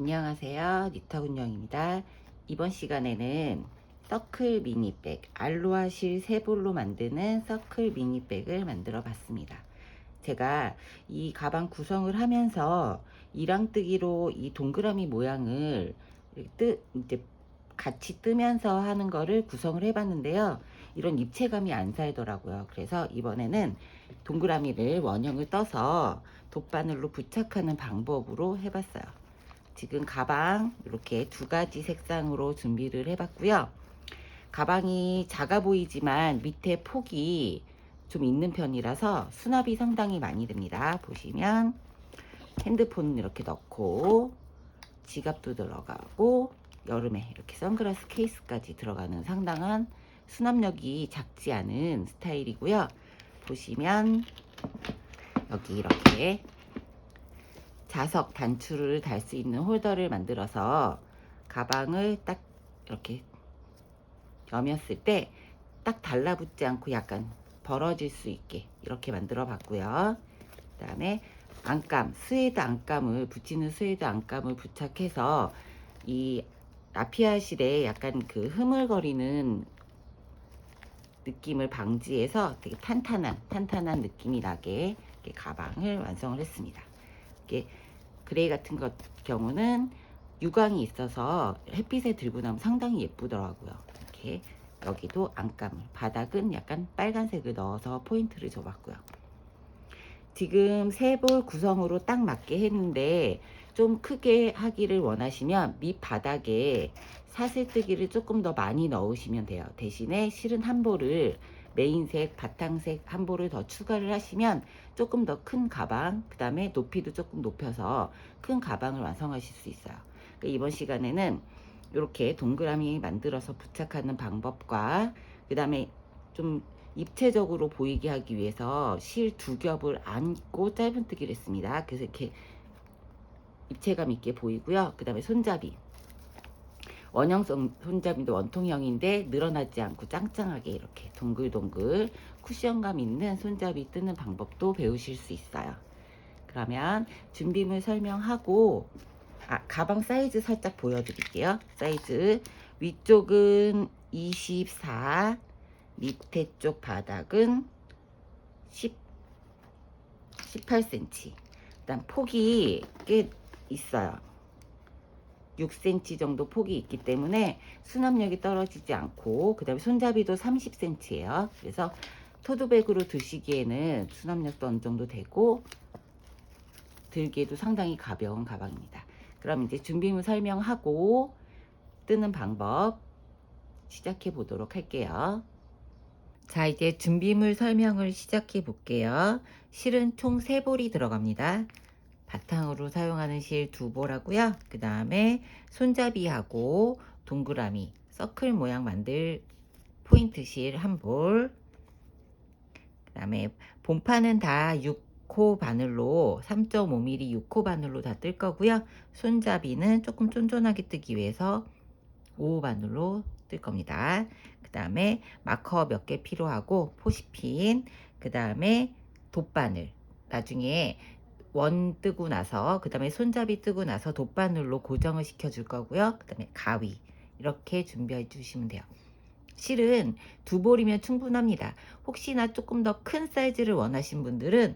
안녕하세요. 니터군영입니다. 이번 시간에는 서클 미니백, 알로하 실 3볼로 만드는 서클 미니백을 만들어 봤습니다. 제가 이 가방 구성을 하면서 이랑뜨기로 이 동그라미 모양을 이제 같이 뜨면서 하는 거를 구성을 해봤는데요. 이런 입체감이 안 살더라고요. 그래서 이번에는 동그라미를 원형을 떠서 돗바늘로 부착하는 방법으로 해봤어요. 지금 가방 이렇게 2가지 색상으로 준비를 해봤고요. 가방이 작아 보이지만 밑에 폭이 좀 있는 편이라서 수납이 상당히 많이 됩니다. 보시면 핸드폰 이렇게 넣고 지갑도 들어가고 여름에 이렇게 선글라스 케이스까지 들어가는 상당한 수납력이 작지 않은 스타일이고요. 보시면 여기 이렇게 자석 단추를 달 수 있는 홀더를 만들어서 가방을 딱 이렇게 여몄을 때 딱 달라붙지 않고 약간 벌어질 수 있게 이렇게 만들어 봤고요. 그 다음에 안감, 스웨드 안감을 붙이는 스웨드 안감을 부착해서 이 라피아 실에 약간 그 흐물거리는 느낌을 방지해서 되게 탄탄한 느낌이 나게 이렇게 가방을 완성을 했습니다. 이게 그레이 같은 것 경우는 유광이 있어서 햇빛에 들고 나면 상당히 예쁘더라고요. 이렇게 여기도 안감을, 바닥은 약간 빨간색을 넣어서 포인트를 줘봤고요. 지금 3볼 구성으로 딱 맞게 했는데 좀 크게 하기를 원하시면 밑바닥에 사슬뜨기를 조금 더 많이 넣으시면 돼요. 대신에 실은 한 볼을 메인색, 바탕색 한 볼을 더 추가를 하시면 조금 더 큰 가방, 그 다음에 높이도 조금 높여서 큰 가방을 완성하실 수 있어요. 그러니까 이번 시간에는 이렇게 동그라미 만들어서 부착하는 방법과 그 다음에 좀 입체적으로 보이게 하기 위해서 실 2겹을 안고 짧은뜨기를 했습니다. 그래서 이렇게 입체감 있게 보이고요. 그 다음에 손잡이, 원형성 손잡이도 원통형인데 늘어나지 않고 짱짱하게 이렇게 동글동글 쿠션감 있는 손잡이 뜨는 방법도 배우실 수 있어요. 그러면 준비물 설명하고 가방 사이즈 살짝 보여드릴게요. 사이즈 위쪽은 24, 밑에 쪽 바닥은 18cm. 일단 폭이 꽤 있어요. 6cm 정도 폭이 있기 때문에 수납력이 떨어지지 않고, 그 다음에 손잡이도 30cm예요. 그래서 토드백으로 드시기에는 수납력도 어느 정도 되고 들기에도 상당히 가벼운 가방입니다. 그럼 이제 준비물 설명하고 뜨는 방법 시작해 보도록 할게요. 자, 이제 준비물 설명을 시작해 볼게요. 실은 총 3볼이 들어갑니다. 바탕으로 사용하는 실 2볼 하고요. 그 다음에 손잡이하고 동그라미, 서클 모양 만들 포인트 실 1볼, 그 다음에 본판은 다 6호 바늘로 3.5mm 6호 바늘로 다 뜰 거고요. 손잡이는 조금 쫀쫀하게 뜨기 위해서 5호 바늘로 뜰 겁니다. 그 다음에 마커 몇 개 필요하고 포시핀, 그 다음에 돗바늘, 나중에 원 뜨고 나서 그 다음에 손잡이 뜨고 나서 돗바늘로 고정을 시켜 줄 거고요. 그 다음에 가위 이렇게 준비해 주시면 돼요. 실은 2볼이면 충분합니다. 혹시나 조금 더 큰 사이즈를 원하신 분들은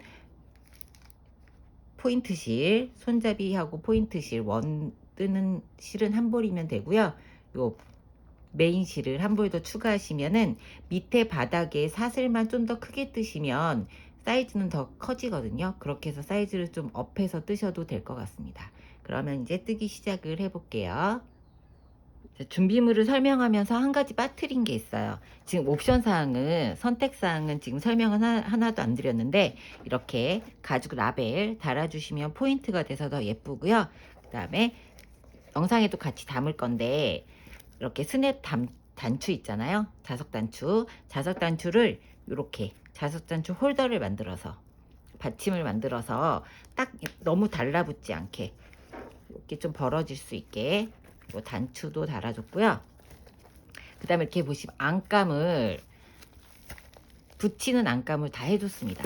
포인트 실, 손잡이하고 포인트 실, 원 뜨는 실은 1볼이면 되고요. 요 메인 실을 1볼 더 추가하시면은 밑에 바닥에 사슬만 좀 더 크게 뜨시면 사이즈는 더 커지거든요. 그렇게 해서 사이즈를 좀 업해서 뜨셔도 될 것 같습니다. 그러면 이제 뜨기 시작을 해 볼게요. 준비물을 설명하면서 한 가지 빠뜨린 게 있어요. 지금 옵션 사항은, 선택 사항은 지금 설명은 하나도 안 드렸는데 이렇게 가죽 라벨 달아주시면 포인트가 돼서 더 예쁘고요. 그 다음에 영상에도 같이 담을 건데 이렇게 스냅 단추 있잖아요. 자석 단추를 이렇게 자석 단추 홀더를 만들어서 받침을 만들어서 딱 너무 달라붙지 않게 이렇게 좀 벌어질 수 있게 단추도 달아줬고요. 그 다음에 이렇게 보시면 안감을, 붙이는 안감을 다 해줬습니다.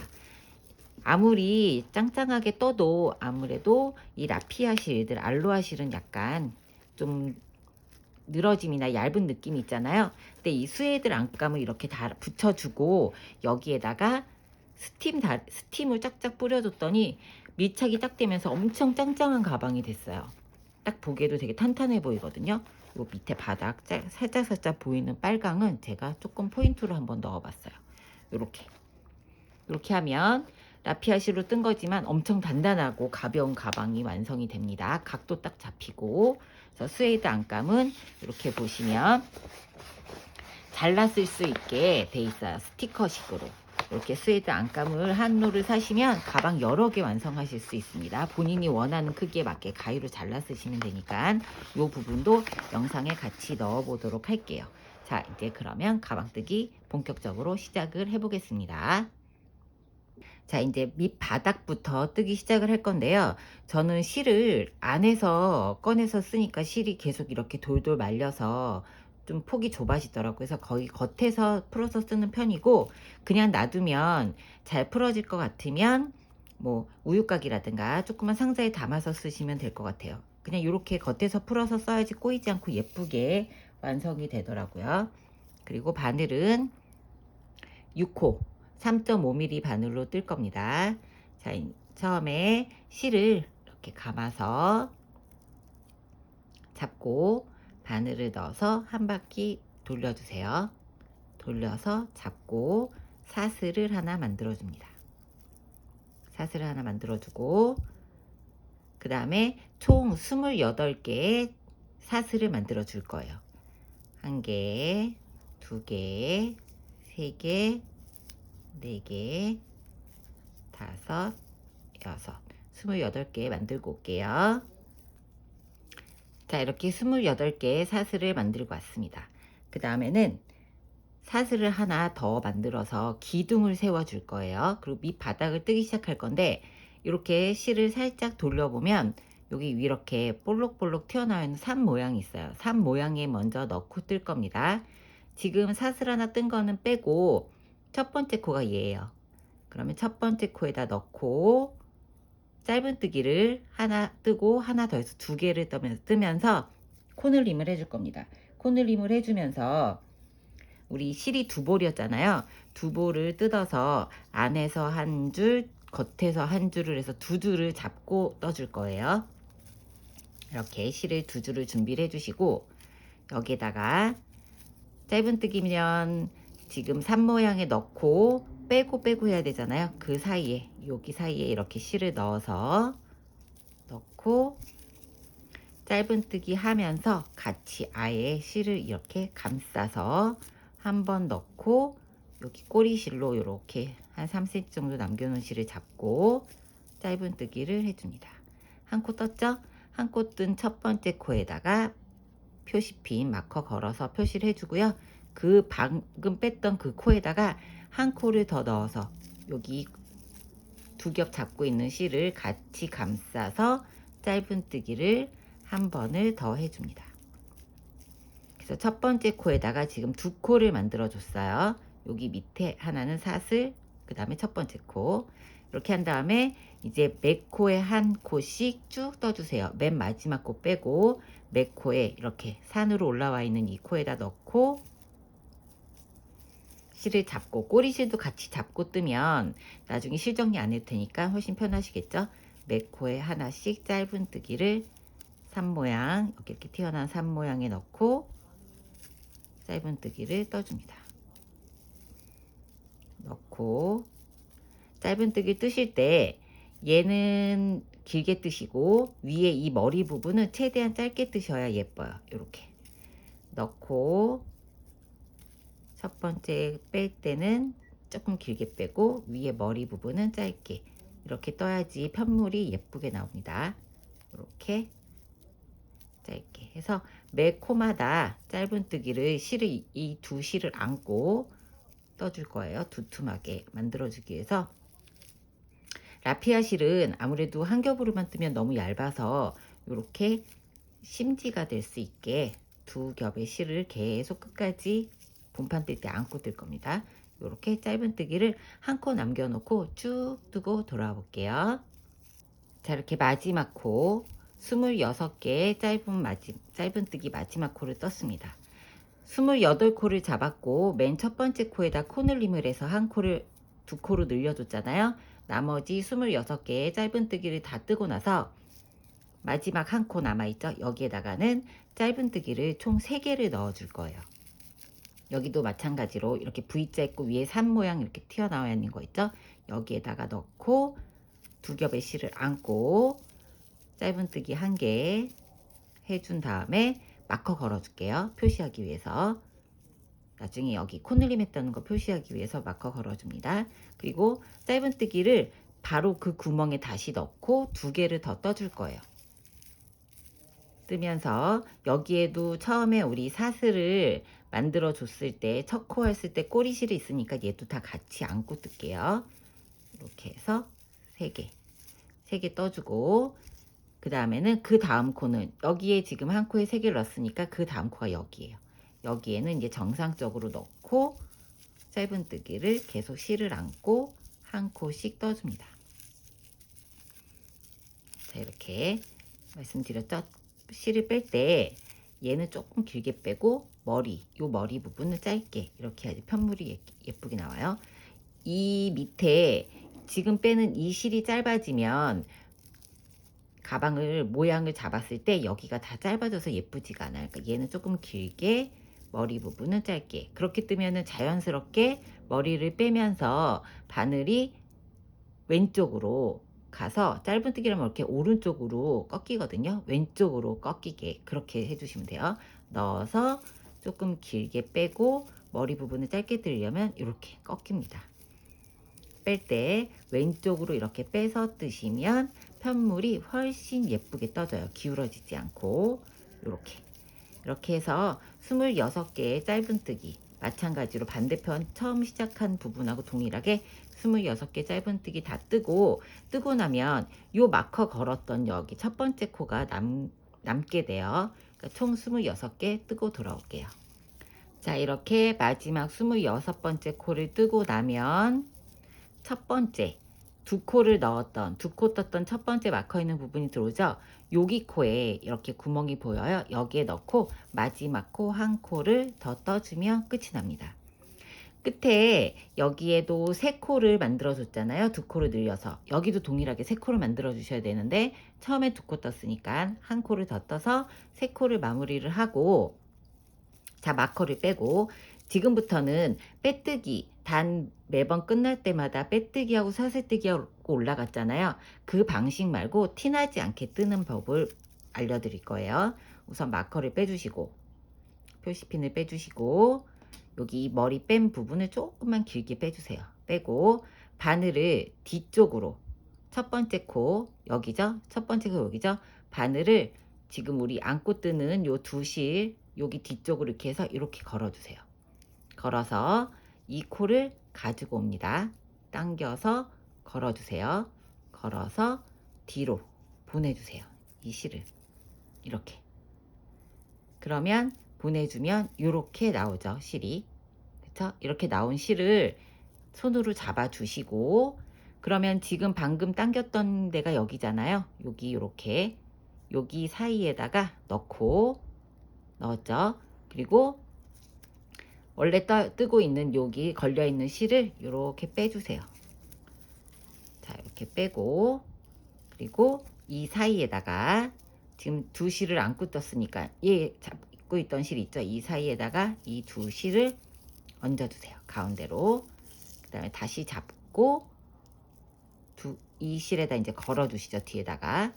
아무리 짱짱하게 떠도 아무래도 이 라피아 실들, 알로하 실은 약간 좀 늘어짐이나 얇은 느낌이 있잖아요. 근데 이 스웨이드 안감을 이렇게 다 붙여주고 여기에다가 스팀을 짝짝 뿌려줬더니 밀착이 딱 되면서 엄청 짱짱한 가방이 됐어요. 딱 보기에도 되게 탄탄해 보이거든요. 요 밑에 바닥 살짝 보이는 빨강은 제가 조금 포인트로 한번 넣어봤어요. 이렇게 하면 라피아 실로 뜬 거지만 엄청 단단하고 가벼운 가방이 완성이 됩니다. 각도 딱 잡히고. 그래서 스웨이드 안감은 이렇게 보시면 잘라 쓸 수 있게 돼 있어요. 스티커식으로. 이렇게 스웨이드 안감을 한 롤을 사시면 가방 여러 개 완성하실 수 있습니다. 본인이 원하는 크기에 맞게 가위로 잘라 쓰시면 되니까 이 부분도 영상에 같이 넣어 보도록 할게요. 자, 이제 그러면 가방 뜨기 본격적으로 시작을 해 보겠습니다. 자, 이제 밑바닥부터 뜨기 시작을 할 건데요. 저는 실을 안에서 꺼내서 쓰니까 실이 계속 이렇게 돌돌 말려서 좀 폭이 좁아지더라고요. 그래서 거의 겉에서 풀어서 쓰는 편이고, 그냥 놔두면 잘 풀어질 것 같으면 뭐 우유곽이라든가 조그만 상자에 담아서 쓰시면 될 것 같아요. 그냥 이렇게 겉에서 풀어서 써야지 꼬이지 않고 예쁘게 완성이 되더라고요. 그리고 바늘은 6호 3.5mm 바늘로 뜰 겁니다. 자, 처음에 실을 이렇게 감아서 잡고 바늘을 넣어서 한 바퀴 돌려주세요. 돌려서 잡고 사슬을 하나 만들어줍니다. 사슬을 하나 만들어주고 그 다음에 총 28개의 사슬을 만들어 줄 거예요. 1개, 2개, 3개, 4개, 5, 6, 28개 만들고 올게요. 자, 이렇게 28개의 사슬을 만들고 왔습니다. 그 다음에는 사슬을 하나 더 만들어서 기둥을 세워 줄 거예요. 그리고 밑바닥을 뜨기 시작할 건데 이렇게 실을 살짝 돌려보면 여기 이렇게 볼록볼록 튀어나와 있는 산 모양이 있어요. 산 모양에 먼저 넣고 뜰 겁니다. 지금 사슬 하나 뜬 거는 빼고 첫 번째 코가 얘예요. 그러면 첫 번째 코에다 넣고 짧은뜨기를 하나 뜨고 하나 더 해서 2개를 뜨면서 코늘림을 해줄 겁니다. 코늘림을 해주면서 우리 실이 2볼이었잖아요. 2볼을 뜯어서 안에서 한 줄, 겉에서 한 줄을 해서 2줄을 잡고 떠줄 거예요. 이렇게 실을 2줄을 준비를 해주시고 여기에다가 짧은뜨기면 지금 산 모양에 넣고 빼고 해야 되잖아요. 그 사이에 여기 사이에 이렇게 실을 넣어서 넣고 짧은뜨기 하면서 같이 아예 실을 이렇게 감싸서 한번 넣고 여기 꼬리실로 이렇게 한 3cm 정도 남겨놓은 실을 잡고 짧은뜨기를 해줍니다. 한 코 떴죠? 한 코 뜬 첫 번째 코에다가 표시핀 마커 걸어서 표시를 해주고요. 그 방금 뺐던 그 코에다가 한 코를 더 넣어서 여기 2겹 잡고 있는 실을 같이 감싸서 짧은뜨기를 한 번을 더 해줍니다. 그래서 첫 번째 코에다가 지금 2코를 만들어 줬어요. 여기 밑에 하나는 사슬, 그 다음에 첫 번째 코. 이렇게 한 다음에 이제 매 코에 한 코씩 쭉 떠주세요. 맨 마지막 코 빼고 매 코에 이렇게 산으로 올라와 있는 이 코에다 넣고 실을 잡고 꼬리실도 같이 잡고 뜨면 나중에 실 정리 안 해도 되니까 훨씬 편하시겠죠? 매 코에 하나씩 짧은뜨기를 산 모양, 이렇게 튀어나온 산 모양에 넣고 짧은뜨기를 떠줍니다. 넣고 짧은뜨기 뜨실 때 얘는 길게 뜨시고 위에 이 머리 부분은 최대한 짧게 뜨셔야 예뻐요. 이렇게 넣고 첫 번째 뺄 때는 조금 길게 빼고 위에 머리 부분은 짧게 이렇게 떠야지 편물이 예쁘게 나옵니다. 이렇게 짧게 해서 매 코마다 짧은뜨기를 실을 이 2실을 안고 떠줄 거예요. 두툼하게 만들어주기 위해서. 라피아 실은 아무래도 한 겹으로만 뜨면 너무 얇아서 이렇게 심지가 될 수 있게 2겹의 실을 계속 끝까지 본판 뜰 때 안고 뜰 겁니다. 이렇게 짧은뜨기를 한 코 남겨놓고 쭉 뜨고 돌아와 볼게요. 자, 이렇게 마지막 코 26개의 짧은뜨기 마지막 코를 떴습니다. 28코를 잡았고 맨 첫 번째 코에다 코늘림을 해서 한 코를 두 코로 늘려줬잖아요. 나머지 26개의 짧은뜨기를 다 뜨고 나서 마지막 한 코 남아있죠. 여기에다가는 짧은뜨기를 총 3개를 넣어줄 거예요. 여기도 마찬가지로 이렇게 V자 있고 위에 산 모양 이렇게 튀어나와 있는 거 있죠. 여기에다가 넣고 두 겹의 실을 안고 짧은뜨기 1개 해준 다음에 마커 걸어줄게요. 표시하기 위해서. 나중에 여기 코늘림 했다는 거 표시하기 위해서 마커 걸어줍니다. 그리고 짧은뜨기를 바로 그 구멍에 다시 넣고 2개를 더 떠줄 거예요. 뜨면서 여기에도 처음에 우리 사슬을 만들어 줬을 때 첫 코 했을 때 꼬리실이 있으니까 얘도 다 같이 안고 뜰게요. 이렇게 해서 3개 떠주고, 그 다음에는 그 다음 코는 여기에 지금 한 코에 3개를 넣었으니까 그 다음 코가 여기에요. 여기에는 이제 정상적으로 넣고 짧은뜨기를 계속 실을 안고 한 코씩 떠줍니다. 자, 이렇게 말씀드렸죠. 실을 뺄 때 얘는 조금 길게 빼고 요 머리 부분은 짧게 이렇게 해야지 편물이 예쁘게 나와요. 이 밑에 지금 빼는 이 실이 짧아지면 가방을 모양을 잡았을 때 여기가 다 짧아져서 예쁘지가 않아요. 그러니까 얘는 조금 길게, 머리 부분은 짧게. 그렇게 뜨면은 자연스럽게 머리를 빼면서 바늘이 왼쪽으로 가서 짧은뜨기라면 이렇게 오른쪽으로 꺾이거든요. 왼쪽으로 꺾이게 그렇게 해주시면 돼요. 넣어서 조금 길게 빼고 머리 부분을 짧게 뜨려면 이렇게 꺾입니다. 뺄 때 왼쪽으로 이렇게 빼서 뜨시면 편물이 훨씬 예쁘게 떠져요. 기울어지지 않고. 이렇게 해서 26개의 짧은뜨기, 마찬가지로 반대편 처음 시작한 부분하고 동일하게 26개 짧은뜨기 다 뜨고 나면 요 마커 걸었던 여기 첫 번째 코가 남게 돼요. 그러니까 총 26개 뜨고 돌아올게요. 자, 이렇게 마지막 26번째 코를 뜨고 나면 첫 번째 두 코를 넣었던, 두 코 떴던 첫 번째 마커 있는 부분이 들어오죠. 여기 코에 이렇게 구멍이 보여요. 여기에 넣고 마지막 코 한 코를 더 떠주면 끝이 납니다. 끝에 여기에도 3코를 만들어 줬잖아요. 2코를 늘려서. 여기도 동일하게 3코를 만들어 주셔야 되는데 처음에 2코 떴으니까 한 코를 더 떠서 3코를 마무리를 하고, 자, 마커를 빼고 지금부터는 빼뜨기, 단 매번 끝날 때마다 빼뜨기하고 사슬뜨기하고 올라갔잖아요. 그 방식 말고 티나지 않게 뜨는 법을 알려드릴 거예요. 우선 마커를 빼주시고 표시핀을 빼주시고 여기 머리 뺀 부분을 조금만 길게 빼주세요. 빼고 바늘을 뒤쪽으로, 첫 번째 코 여기죠. 첫 번째 코 여기죠. 바늘을 지금 우리 안고 뜨는 요 두 실 여기 뒤쪽으로 이렇게 해서 이렇게 걸어주세요. 걸어서 이 코를 가지고 옵니다. 당겨서 걸어주세요. 걸어서 뒤로 보내주세요. 이 실을 이렇게. 그러면 보내주면 이렇게 나오죠. 실이. 그쵸? 이렇게 나온 실을 손으로 잡아주시고, 그러면 지금 방금 당겼던 데가 여기잖아요. 여기 이렇게 여기 사이에다가 넣었죠. 그리고 원래 뜨고 있는 여기 걸려 있는 실을 이렇게 빼주세요. 자, 이렇게 빼고, 그리고 이 사이에다가 지금 두 실을 안고 떴으니까 얘 잡고 있던 실 있죠. 이 사이에다가 이 두 실을 얹어주세요. 가운데로. 그 다음에 다시 잡고 이 실에다 이제 걸어주시죠. 뒤에다가.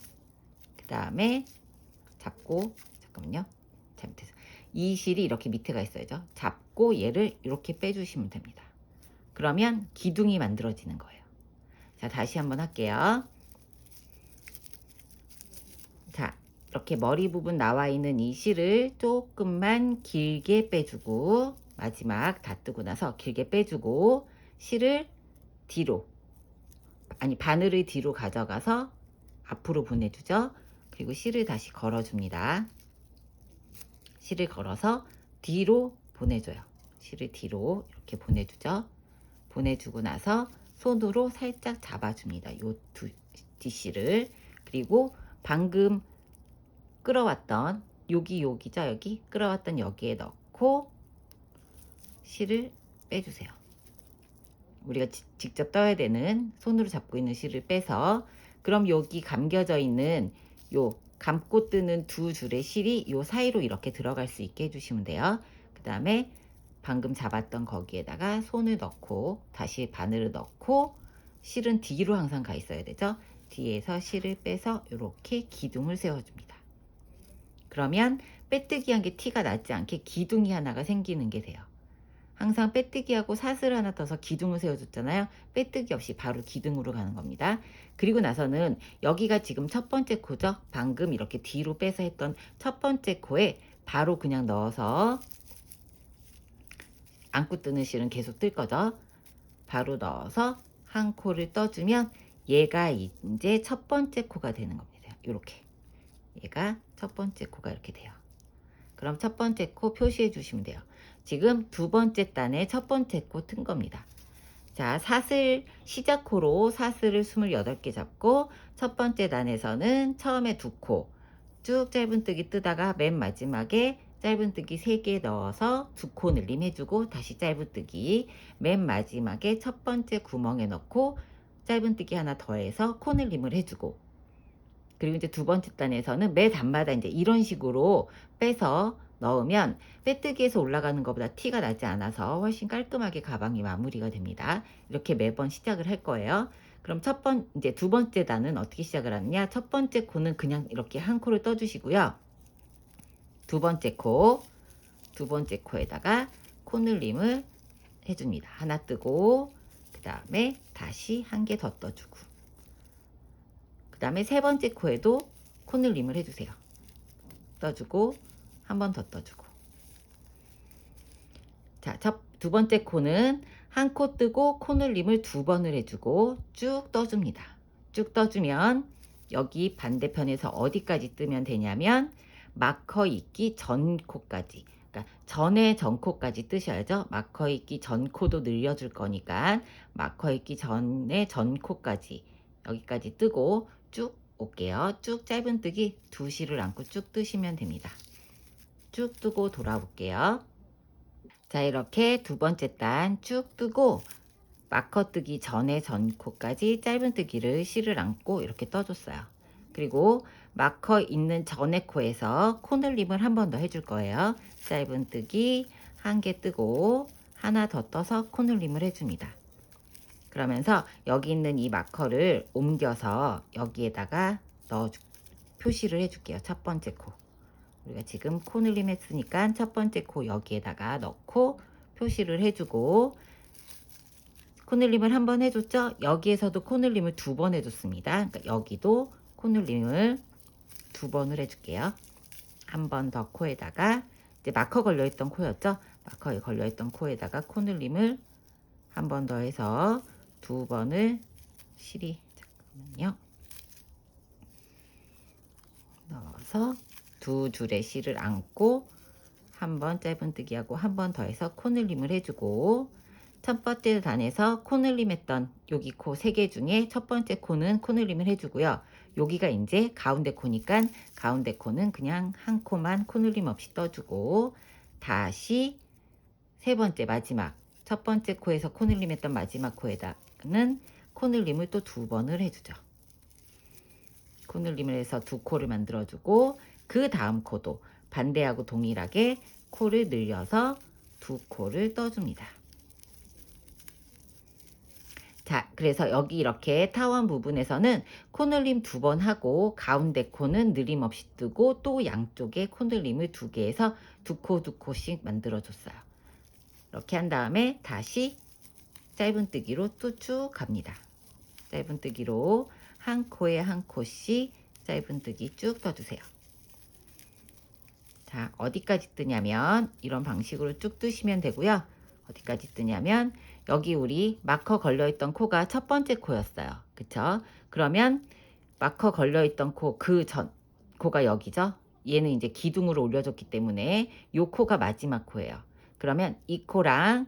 그 다음에 잡고, 잠깐만요. 잘못해서. 이 실이 이렇게 밑에가 있어야죠. 잡고 얘를 이렇게 빼주시면 됩니다. 그러면 기둥이 만들어지는 거예요. 자, 다시 한번 할게요. 자, 이렇게 머리 부분 나와 있는 이 실을 조금만 길게 빼주고, 마지막 다 뜨고 나서 길게 빼주고, 실을 뒤로, 바늘을 뒤로 가져가서 앞으로 보내주죠. 그리고 실을 다시 걸어줍니다. 실을 걸어서 뒤로 보내줘요. 실을 뒤로 이렇게 보내주죠. 보내주고 나서 손으로 살짝 잡아줍니다. 요 뒷실을. 그리고 방금 끌어왔던 여기죠. 여기 끌어왔던 여기에 넣고 실을 빼주세요. 우리가 직접 떠야 되는 손으로 잡고 있는 실을 빼서, 그럼 여기 감겨져 있는 요 감고 뜨는 두 줄의 실이 요 사이로 이렇게 들어갈 수 있게 해주시면 돼요. 그 다음에 방금 잡았던 거기에다가 손을 넣고 다시 바늘을 넣고, 실은 뒤로 항상 가 있어야 되죠. 뒤에서 실을 빼서 이렇게 기둥을 세워줍니다. 그러면 빼뜨기 한 게 티가 나지 않게 기둥이 하나가 생기는 게 돼요. 항상 빼뜨기하고 사슬 하나 떠서 기둥을 세워줬잖아요. 빼뜨기 없이 바로 기둥으로 가는 겁니다. 그리고 나서는 여기가 지금 첫 번째 코죠. 방금 이렇게 뒤로 빼서 했던 첫 번째 코에 바로 그냥 넣어서, 안고 뜨는 실은 계속 뜰 거죠. 바로 넣어서 한 코를 떠주면 얘가 이제 첫 번째 코가 되는 겁니다. 이렇게 얘가 첫 번째 코가 이렇게 돼요. 그럼 첫 번째 코 표시해 주시면 돼요. 지금 두 번째 단에 첫 번째 코 튼 겁니다. 자, 사슬 시작 코로 사슬을 28개 잡고 첫 번째 단에서는 처음에 2코 쭉 짧은뜨기 뜨다가 맨 마지막에 짧은뜨기 3개 넣어서 2코 늘림 해주고 다시 짧은뜨기, 맨 마지막에 첫 번째 구멍에 넣고 짧은뜨기 하나 더해서 코 늘림을 해주고, 그리고 이제 두 번째 단에서는 매 단마다 이제 이런 식으로 빼서 넣으면 빼뜨기에서 올라가는 것보다 티가 나지 않아서 훨씬 깔끔하게 가방이 마무리가 됩니다. 이렇게 매번 시작을 할 거예요. 그럼 이제 두 번째 단은 어떻게 시작을 하느냐? 첫 번째 코는 그냥 이렇게 한 코를 떠주시고요. 두 번째 코에다가 코늘림을 해줍니다. 하나 뜨고, 그 다음에 다시 한 개 더 떠주고, 그 다음에 세 번째 코에도 코늘림을 해주세요. 떠주고 한 번 더 떠주고. 자, 두 번째 코는 한 코 뜨고 코늘림을 2번을 해주고 쭉 떠줍니다. 쭉 떠주면 여기 반대편에서 어디까지 뜨면 되냐면 마커 있기 전 코까지, 그러니까 전에 전 코까지 뜨셔야죠. 마커 있기 전 코도 늘려줄 거니까 마커 있기 전에 전 코까지 여기까지 뜨고 쭉 올게요. 쭉 짧은뜨기 2실을 안고 쭉 뜨시면 됩니다. 쭉 뜨고 돌아올게요. 자, 이렇게 두 번째 단 쭉 뜨고 마커 뜨기 전에 전코까지 짧은뜨기를 실을 안고 이렇게 떠줬어요. 그리고 마커 있는 전의 코에서 코늘림을 한 번 더 해줄 거예요. 짧은뜨기 한 개 뜨고 하나 더 떠서 코늘림을 해줍니다. 그러면서 여기 있는 이 마커를 옮겨서 여기에다가 표시를 해줄게요. 첫 번째 코. 우리가 지금 코늘림 했으니까 첫 번째 코 여기에다가 넣고 표시를 해주고, 코늘림을 한 번 해줬죠? 여기에서도 코늘림을 2번 해줬습니다. 그러니까 여기도 코늘림을 2번을 해줄게요. 한 번 더 코에다가, 이제 마커 걸려있던 코였죠? 마커에 걸려있던 코에다가 코늘림을 한 번 더 해서 2번을 잠깐만요. 넣어서 2줄의 실을 안고 한 번 짧은뜨기하고 한 번 더 해서 코늘림을 해주고, 첫 번째 단에서 코늘림 했던 여기 코 3개 중에 첫 번째 코는 코늘림을 해주고요. 여기가 이제 가운데 코니까 가운데 코는 그냥 한 코만 코늘림 없이 떠주고, 다시 세 번째 마지막 첫 번째 코에서 코늘림 했던 마지막 코에다는 코늘림을 또 2번을 해주죠. 코늘림을 해서 2코를 만들어주고, 그 다음 코도 반대하고 동일하게 코를 늘려서 2코를 떠줍니다. 자, 그래서 여기 이렇게 타원 부분에서는 코늘림 2번 하고 가운데 코는 늘림 없이 뜨고 또 양쪽에 코늘림을 2개 해서 2코 2코씩 만들어줬어요. 이렇게 한 다음에 다시 짧은뜨기로 또 쭉 갑니다. 짧은뜨기로 한 코에 한 코씩 짧은뜨기 쭉 떠주세요. 자, 어디까지 뜨냐면 이런 방식으로 쭉 뜨시면 되고요. 어디까지 뜨냐면 여기 우리 마커 걸려있던 코가 첫 번째 코였어요. 그쵸? 그러면 마커 걸려있던 코, 코가 여기죠? 얘는 이제 기둥으로 올려줬기 때문에 요 코가 마지막 코예요. 그러면 이 코랑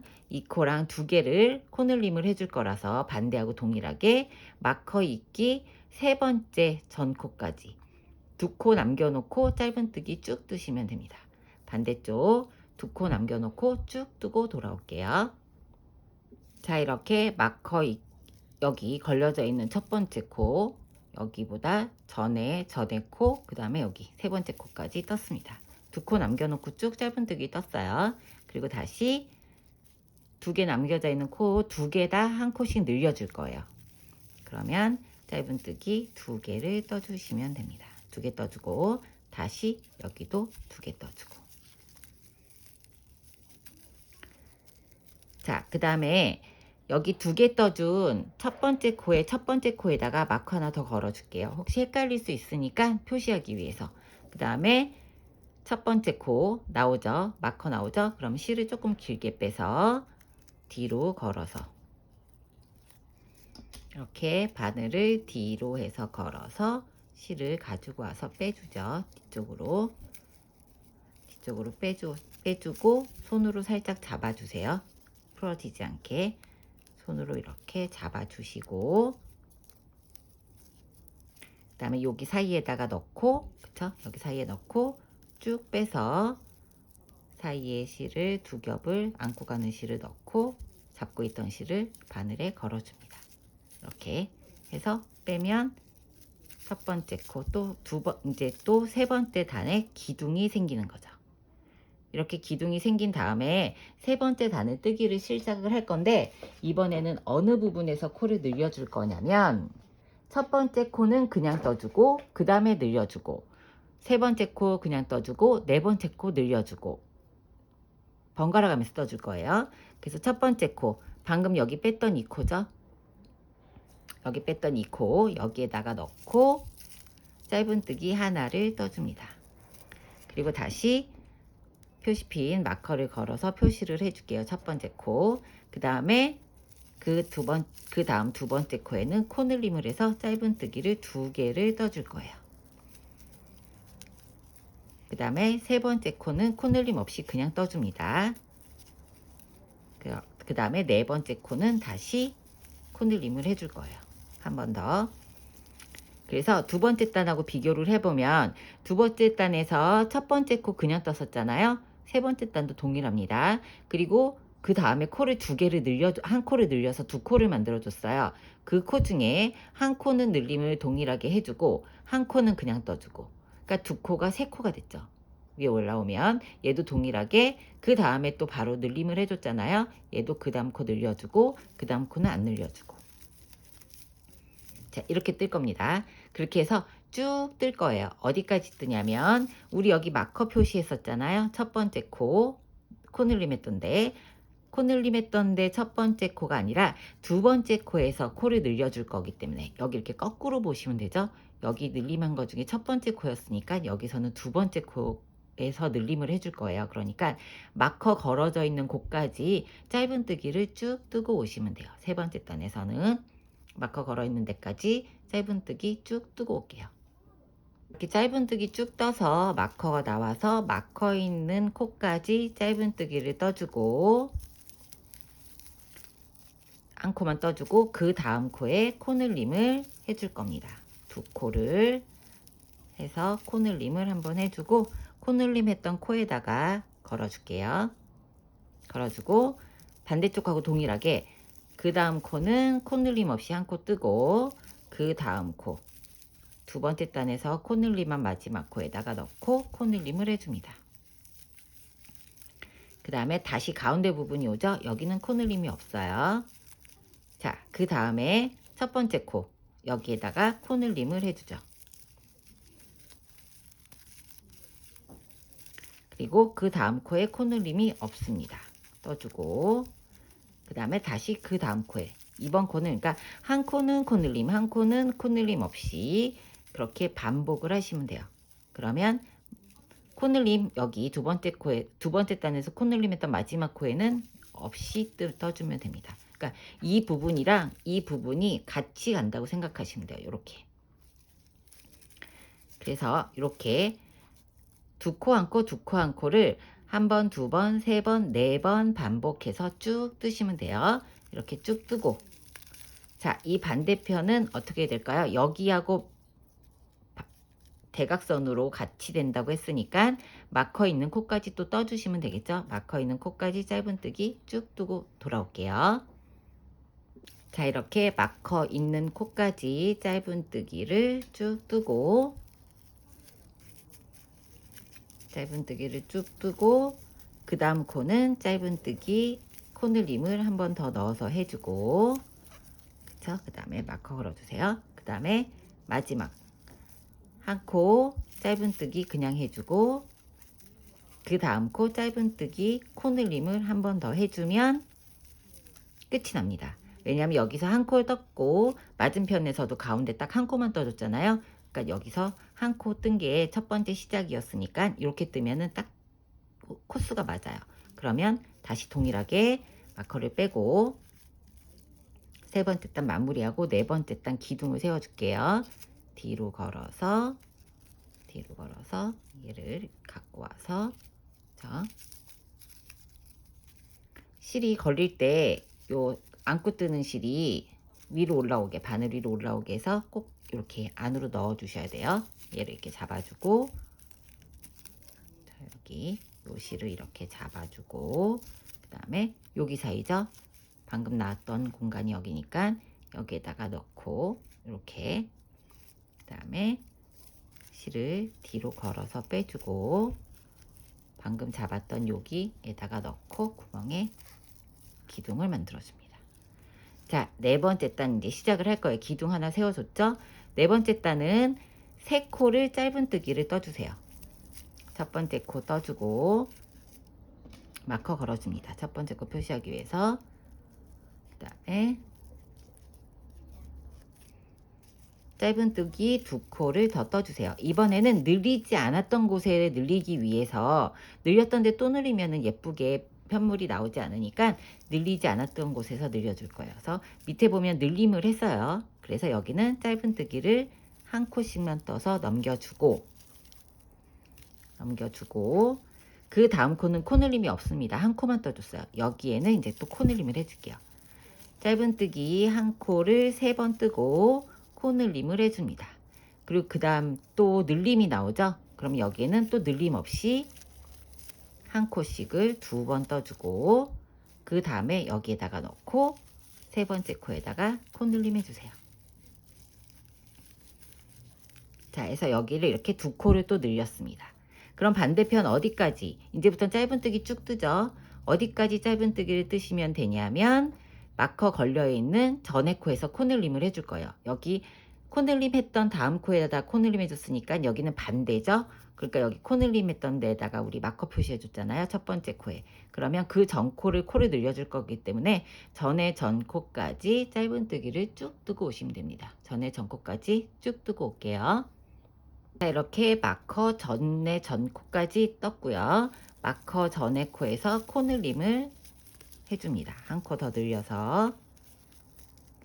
두 개를 코늘림을 해줄 거라서 반대하고 동일하게 마커 있기 세 번째 전 코까지 두 코 남겨놓고 짧은뜨기 쭉 뜨시면 됩니다. 반대쪽 두 코 남겨놓고 쭉 뜨고 돌아올게요. 자, 이렇게 마커 여기 걸려져 있는 첫 번째 코, 여기보다 전에 코, 그 다음에 여기 세 번째 코까지 떴습니다. 두 코 남겨놓고 쭉 짧은뜨기 떴어요. 그리고 다시 두 개 남겨져 있는 코 두 개 다 한 코씩 늘려줄 거예요. 그러면 짧은뜨기 두 개를 떠주시면 됩니다. 두 개 떠주고 다시 여기도 두 개 떠주고. 자, 그 다음에 여기 두 개 떠준 첫 번째 코에다가 마커 하나 더 걸어줄게요. 혹시 헷갈릴 수 있으니까 표시하기 위해서. 그 다음에 첫 번째 코 나오죠? 마커 나오죠? 그럼 실을 조금 길게 빼서 뒤로 걸어서 이렇게 바늘을 뒤로 해서 걸어서 실을 가지고 와서 빼주죠. 뒤쪽으로 빼주고 손으로 살짝 잡아주세요. 풀어지지 않게 손으로 이렇게 잡아주시고, 그 다음에 여기 사이에다가 넣고, 그쵸? 여기 사이에 넣고 쭉 빼서 사이에 실을 두 겹을 안고 가는 실을 넣고 잡고 있던 실을 바늘에 걸어줍니다. 이렇게 해서 빼면 첫 번째 코 또 이제 또 세 번째 단에 기둥이 생기는 거죠. 이렇게 기둥이 생긴 다음에 세 번째 단을 뜨기를 시작을 할 건데, 이번에는 어느 부분에서 코를 늘려줄 거냐면 첫 번째 코는 그냥 떠주고 그 다음에 늘려주고, 세 번째 코 그냥 떠주고 네 번째 코 늘려주고 번갈아 가면서 떠줄 거예요. 그래서 첫 번째 코, 방금 여기 뺐던 이 코죠. 여기 뺐던 이 코 여기에다가 넣고 짧은뜨기 하나를 떠줍니다. 그리고 다시 표시핀 마커를 걸어서 표시를 해줄게요. 첫 번째 코. 그 다음에 그 다음 두 번째 코에는 코늘림을 해서 짧은뜨기를 두 개를 떠줄 거예요. 그 다음에 세 번째 코는 코늘림 없이 그냥 떠줍니다. 그 다음에 네 번째 코는 다시 코늘림을 해줄 거예요. 한 번 더. 그래서 두 번째 단하고 비교를 해보면 두 번째 단에서 첫 번째 코 그냥 떴었잖아요. 세 번째 단도 동일합니다. 그리고 그 다음에 코를 두 개를 한 코를 늘려서 두 코를 만들어 줬어요. 그 코 중에 한 코는 늘림을 동일하게 해주고 한 코는 그냥 떠주고, 그러니까 두 코가 세 코가 됐죠. 위에 올라오면 얘도 동일하게 그 다음에 또 바로 늘림을 해줬잖아요. 얘도 그 다음 코 늘려주고 그 다음 코는 안 늘려주고. 자, 이렇게 뜰 겁니다. 그렇게 해서 쭉 뜰 거예요. 어디까지 뜨냐면 우리 여기 마커 표시했었잖아요. 첫 번째 코늘림 했던데, 첫 번째 코가 아니라 두 번째 코에서 코를 늘려줄 거기 때문에 여기 이렇게 거꾸로 보시면 되죠. 여기 늘림한 거 중에 첫 번째 코였으니까 여기서는 두 번째 코에서 늘림을 해줄 거예요. 그러니까 마커 걸어져 있는 곳까지 짧은뜨기를 쭉 뜨고 오시면 돼요. 세 번째 단에서는 마커 걸어 있는 데까지 짧은뜨기 쭉 뜨고 올게요. 이렇게 짧은뜨기 쭉 떠서 마커가 나와서 마커 있는 코까지 짧은뜨기를 떠주고 한 코만 떠주고 그 다음 코에 코늘림을 해줄 겁니다. 두 코를 해서 코늘림을 한번 해주고 코늘림 했던 코에다가 걸어줄게요. 걸어주고 반대쪽하고 동일하게 그 다음 코는 코늘림 없이 한 코 뜨고 그 다음 코 두 번째 단에서 코늘림한 마지막 코에다가 넣고 코늘림을 해줍니다. 그 다음에 다시 가운데 부분이 오죠. 여기는 코늘림이 없어요. 자, 그 다음에 첫 번째 코 여기에다가 코늘림을 해주죠. 그리고 그 다음 코에 코늘림이 없습니다. 떠주고 그 다음에 다시 그 다음 코에 이번 코는 그러니까 한 코는 코늘림, 한 코는 코늘림 없이 그렇게 반복을 하시면 돼요. 그러면 코늘림 여기 두 번째 단에서 코늘림 했던 마지막 코에는 없이 떠주면 됩니다. 그러니까 이 부분이랑 이 부분이 같이 간다고 생각하시면 돼요. 이렇게. 그래서 이렇게 두 코 한 코를 한 번, 두 번, 세 번, 네 번 반복해서 쭉 뜨시면 돼요. 이렇게 쭉 뜨고. 자, 이 반대편은 어떻게 될까요? 여기하고 대각선으로 같이 된다고 했으니까 마커 있는 코까지 또 떠주시면 되겠죠? 마커 있는 코까지 짧은뜨기 쭉 뜨고 돌아올게요. 자, 이렇게 마커 있는 코까지 짧은뜨기를 쭉 뜨고 짧은뜨기를 쭉 뜨고 그 다음 코는 짧은뜨기 코늘림을 한 번 더 넣어서 해주고 그쵸? 그 다음에 마커 걸어주세요. 그 다음에 마지막 한 코 짧은뜨기 그냥 해주고 그 다음 코 짧은뜨기 코늘림을 한 번 더 해주면 끝이 납니다. 왜냐하면 여기서 한 코를 떴고 맞은편에서도 가운데 딱 한 코만 떠줬잖아요. 그러니까 여기서 한 코 뜬 게 첫 번째 시작이었으니까 이렇게 뜨면은 딱 코수가 맞아요. 그러면 다시 동일하게 마커를 빼고 세 번째 단 마무리하고 네 번째 단 기둥을 세워줄게요. 뒤로 걸어서 얘를 갖고 와서 자, 실이 걸릴 때 요 안고 뜨는 실이 위로 올라오게 바늘 위로 올라오게 해서 꼭 이렇게 안으로 넣어 주셔야 돼요. 얘를 이렇게 잡아주고 자, 여기 요 실을 이렇게 잡아주고 그 다음에 여기 사이죠. 방금 나왔던 공간이 여기니까 여기에다가 넣고 이렇게 그 다음에 실을 뒤로 걸어서 빼주고 방금 잡았던 여기에다가 넣고 구멍에 기둥을 만들어줍니다. 자, 네 번째 단 이제 시작을 할 거예요. 기둥 하나 세워줬죠? 네 번째 단은 세 코를 짧은뜨기를 떠주세요. 첫 번째 코 떠주고 마커 걸어줍니다. 첫 번째 코 표시하기 위해서 그 다음에 짧은뜨기 두 코를 더 떠주세요. 이번에는 늘리지 않았던 곳에 늘리기 위해서 늘렸던 데 또 늘리면 예쁘게 편물이 나오지 않으니까 늘리지 않았던 곳에서 늘려줄 거예요. 그래서 밑에 보면 늘림을 했어요. 그래서 여기는 짧은뜨기를 한 코씩만 떠서 넘겨주고 그 다음 코는 코늘림이 없습니다. 한 코만 떠줬어요. 여기에는 이제 또 코늘림을 해줄게요. 짧은뜨기 한 코를 세 번 뜨고 코늘림을 해줍니다. 그리고 그 다음 또 늘림이 나오죠. 그럼 여기에는 또 늘림 없이 한 코씩을 두 번 떠주고 그 다음에 여기에다가 넣고 세 번째 코에다가 코늘림 해주세요. 자, 해서 여기를 이렇게 두 코를 또 늘렸습니다. 그럼 반대편 어디까지? 이제부터 짧은뜨기 쭉 뜨죠. 어디까지 짧은뜨기를 뜨시면 되냐면 마커 걸려있는 전에 코에서 코늘림을 해줄 거예요. 여기 코늘림 했던 다음 코에다 코늘림 해줬으니까 여기는 반대죠. 그러니까 여기 코늘림 했던 데다가 우리 마커 표시해 줬잖아요. 첫 번째 코에. 그러면 그 전 코를 늘려줄 거기 때문에 전에 전 코까지 짧은뜨기를 쭉 뜨고 오시면 됩니다. 전에 전 코까지 쭉 뜨고 올게요. 자, 이렇게 마커 전에 전 코까지 떴고요. 마커 전에 코에서 코늘림을 해줍니다. 한 코 더 늘려서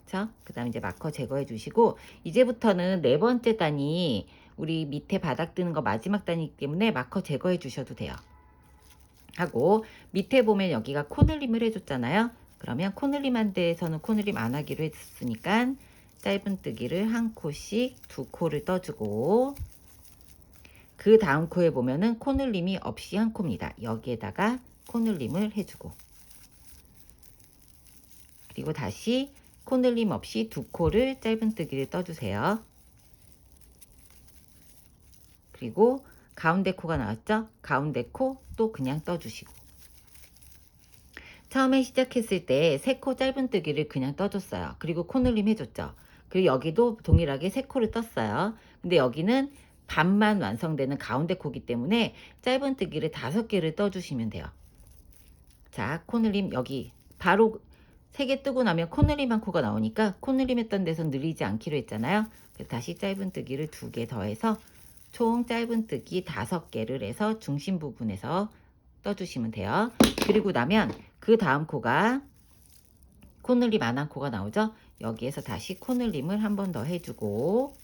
그쵸? 그 다음 이제 마커 제거해 주시고 이제부터는 네 번째 단이 우리 밑에 바닥 뜨는 거 마지막 단이기 때문에 마커 제거해 주셔도 돼요. 하고 밑에 보면 여기가 코늘림을 해줬잖아요. 그러면 코늘림 한 대에서는 코늘림 안 하기로 했으니까 짧은뜨기를 한 코씩 두 코를 떠주고 그 다음 코에 보면은 코늘림이 없이 한 코입니다. 여기에다가 코늘림을 해주고 그리고 다시 코늘림 없이 두 코를 짧은뜨기를 떠주세요. 그리고 가운데 코가 나왔죠? 가운데 코 또 그냥 떠주시고 처음에 시작했을 때 세 코 짧은뜨기를 그냥 떠줬어요. 그리고 코늘림 해줬죠. 그리고 여기도 동일하게 세 코를 떴어요. 근데 여기는 반만 완성되는 가운데 코기 때문에 짧은뜨기를 5개를 떠주시면 돼요. 자, 코늘림 여기 바로 3개 뜨고 나면 코늘림 한 코가 나오니까 코늘림 했던 데서 늘리지 않기로 했잖아요. 그래서 다시 짧은뜨기를 2개 더해서 총 짧은뜨기 5개를 해서 중심 부분에서 떠주시면 돼요. 그리고 나면 그 다음 코가 코늘림 안 한 코가 나오죠. 여기에서 다시 코늘림을 한 번 더 해주고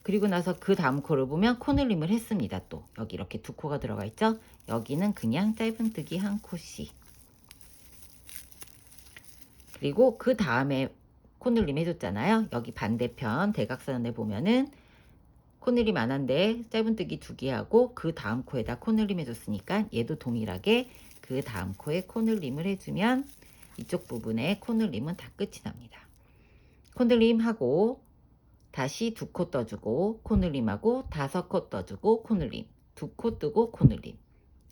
그리고 나서 그 다음 코를 보면 코늘림을 했습니다. 또 여기 이렇게 두 코가 들어가 있죠. 여기는 그냥 짧은뜨기 한 코씩. 그리고 그 다음에 코늘림 해줬잖아요. 여기 반대편 대각선에 보면은 코늘림 안 한데 짧은뜨기 2개 하고 그 다음 코에다 코늘림 해줬으니까 얘도 동일하게 그 다음 코에 코늘림을 해주면 이쪽 부분에 코늘림은 다 끝이 납니다. 코늘림 하고 다시 2코 떠주고 코늘림하고 5코 떠주고 코늘림 2코 뜨고 코늘림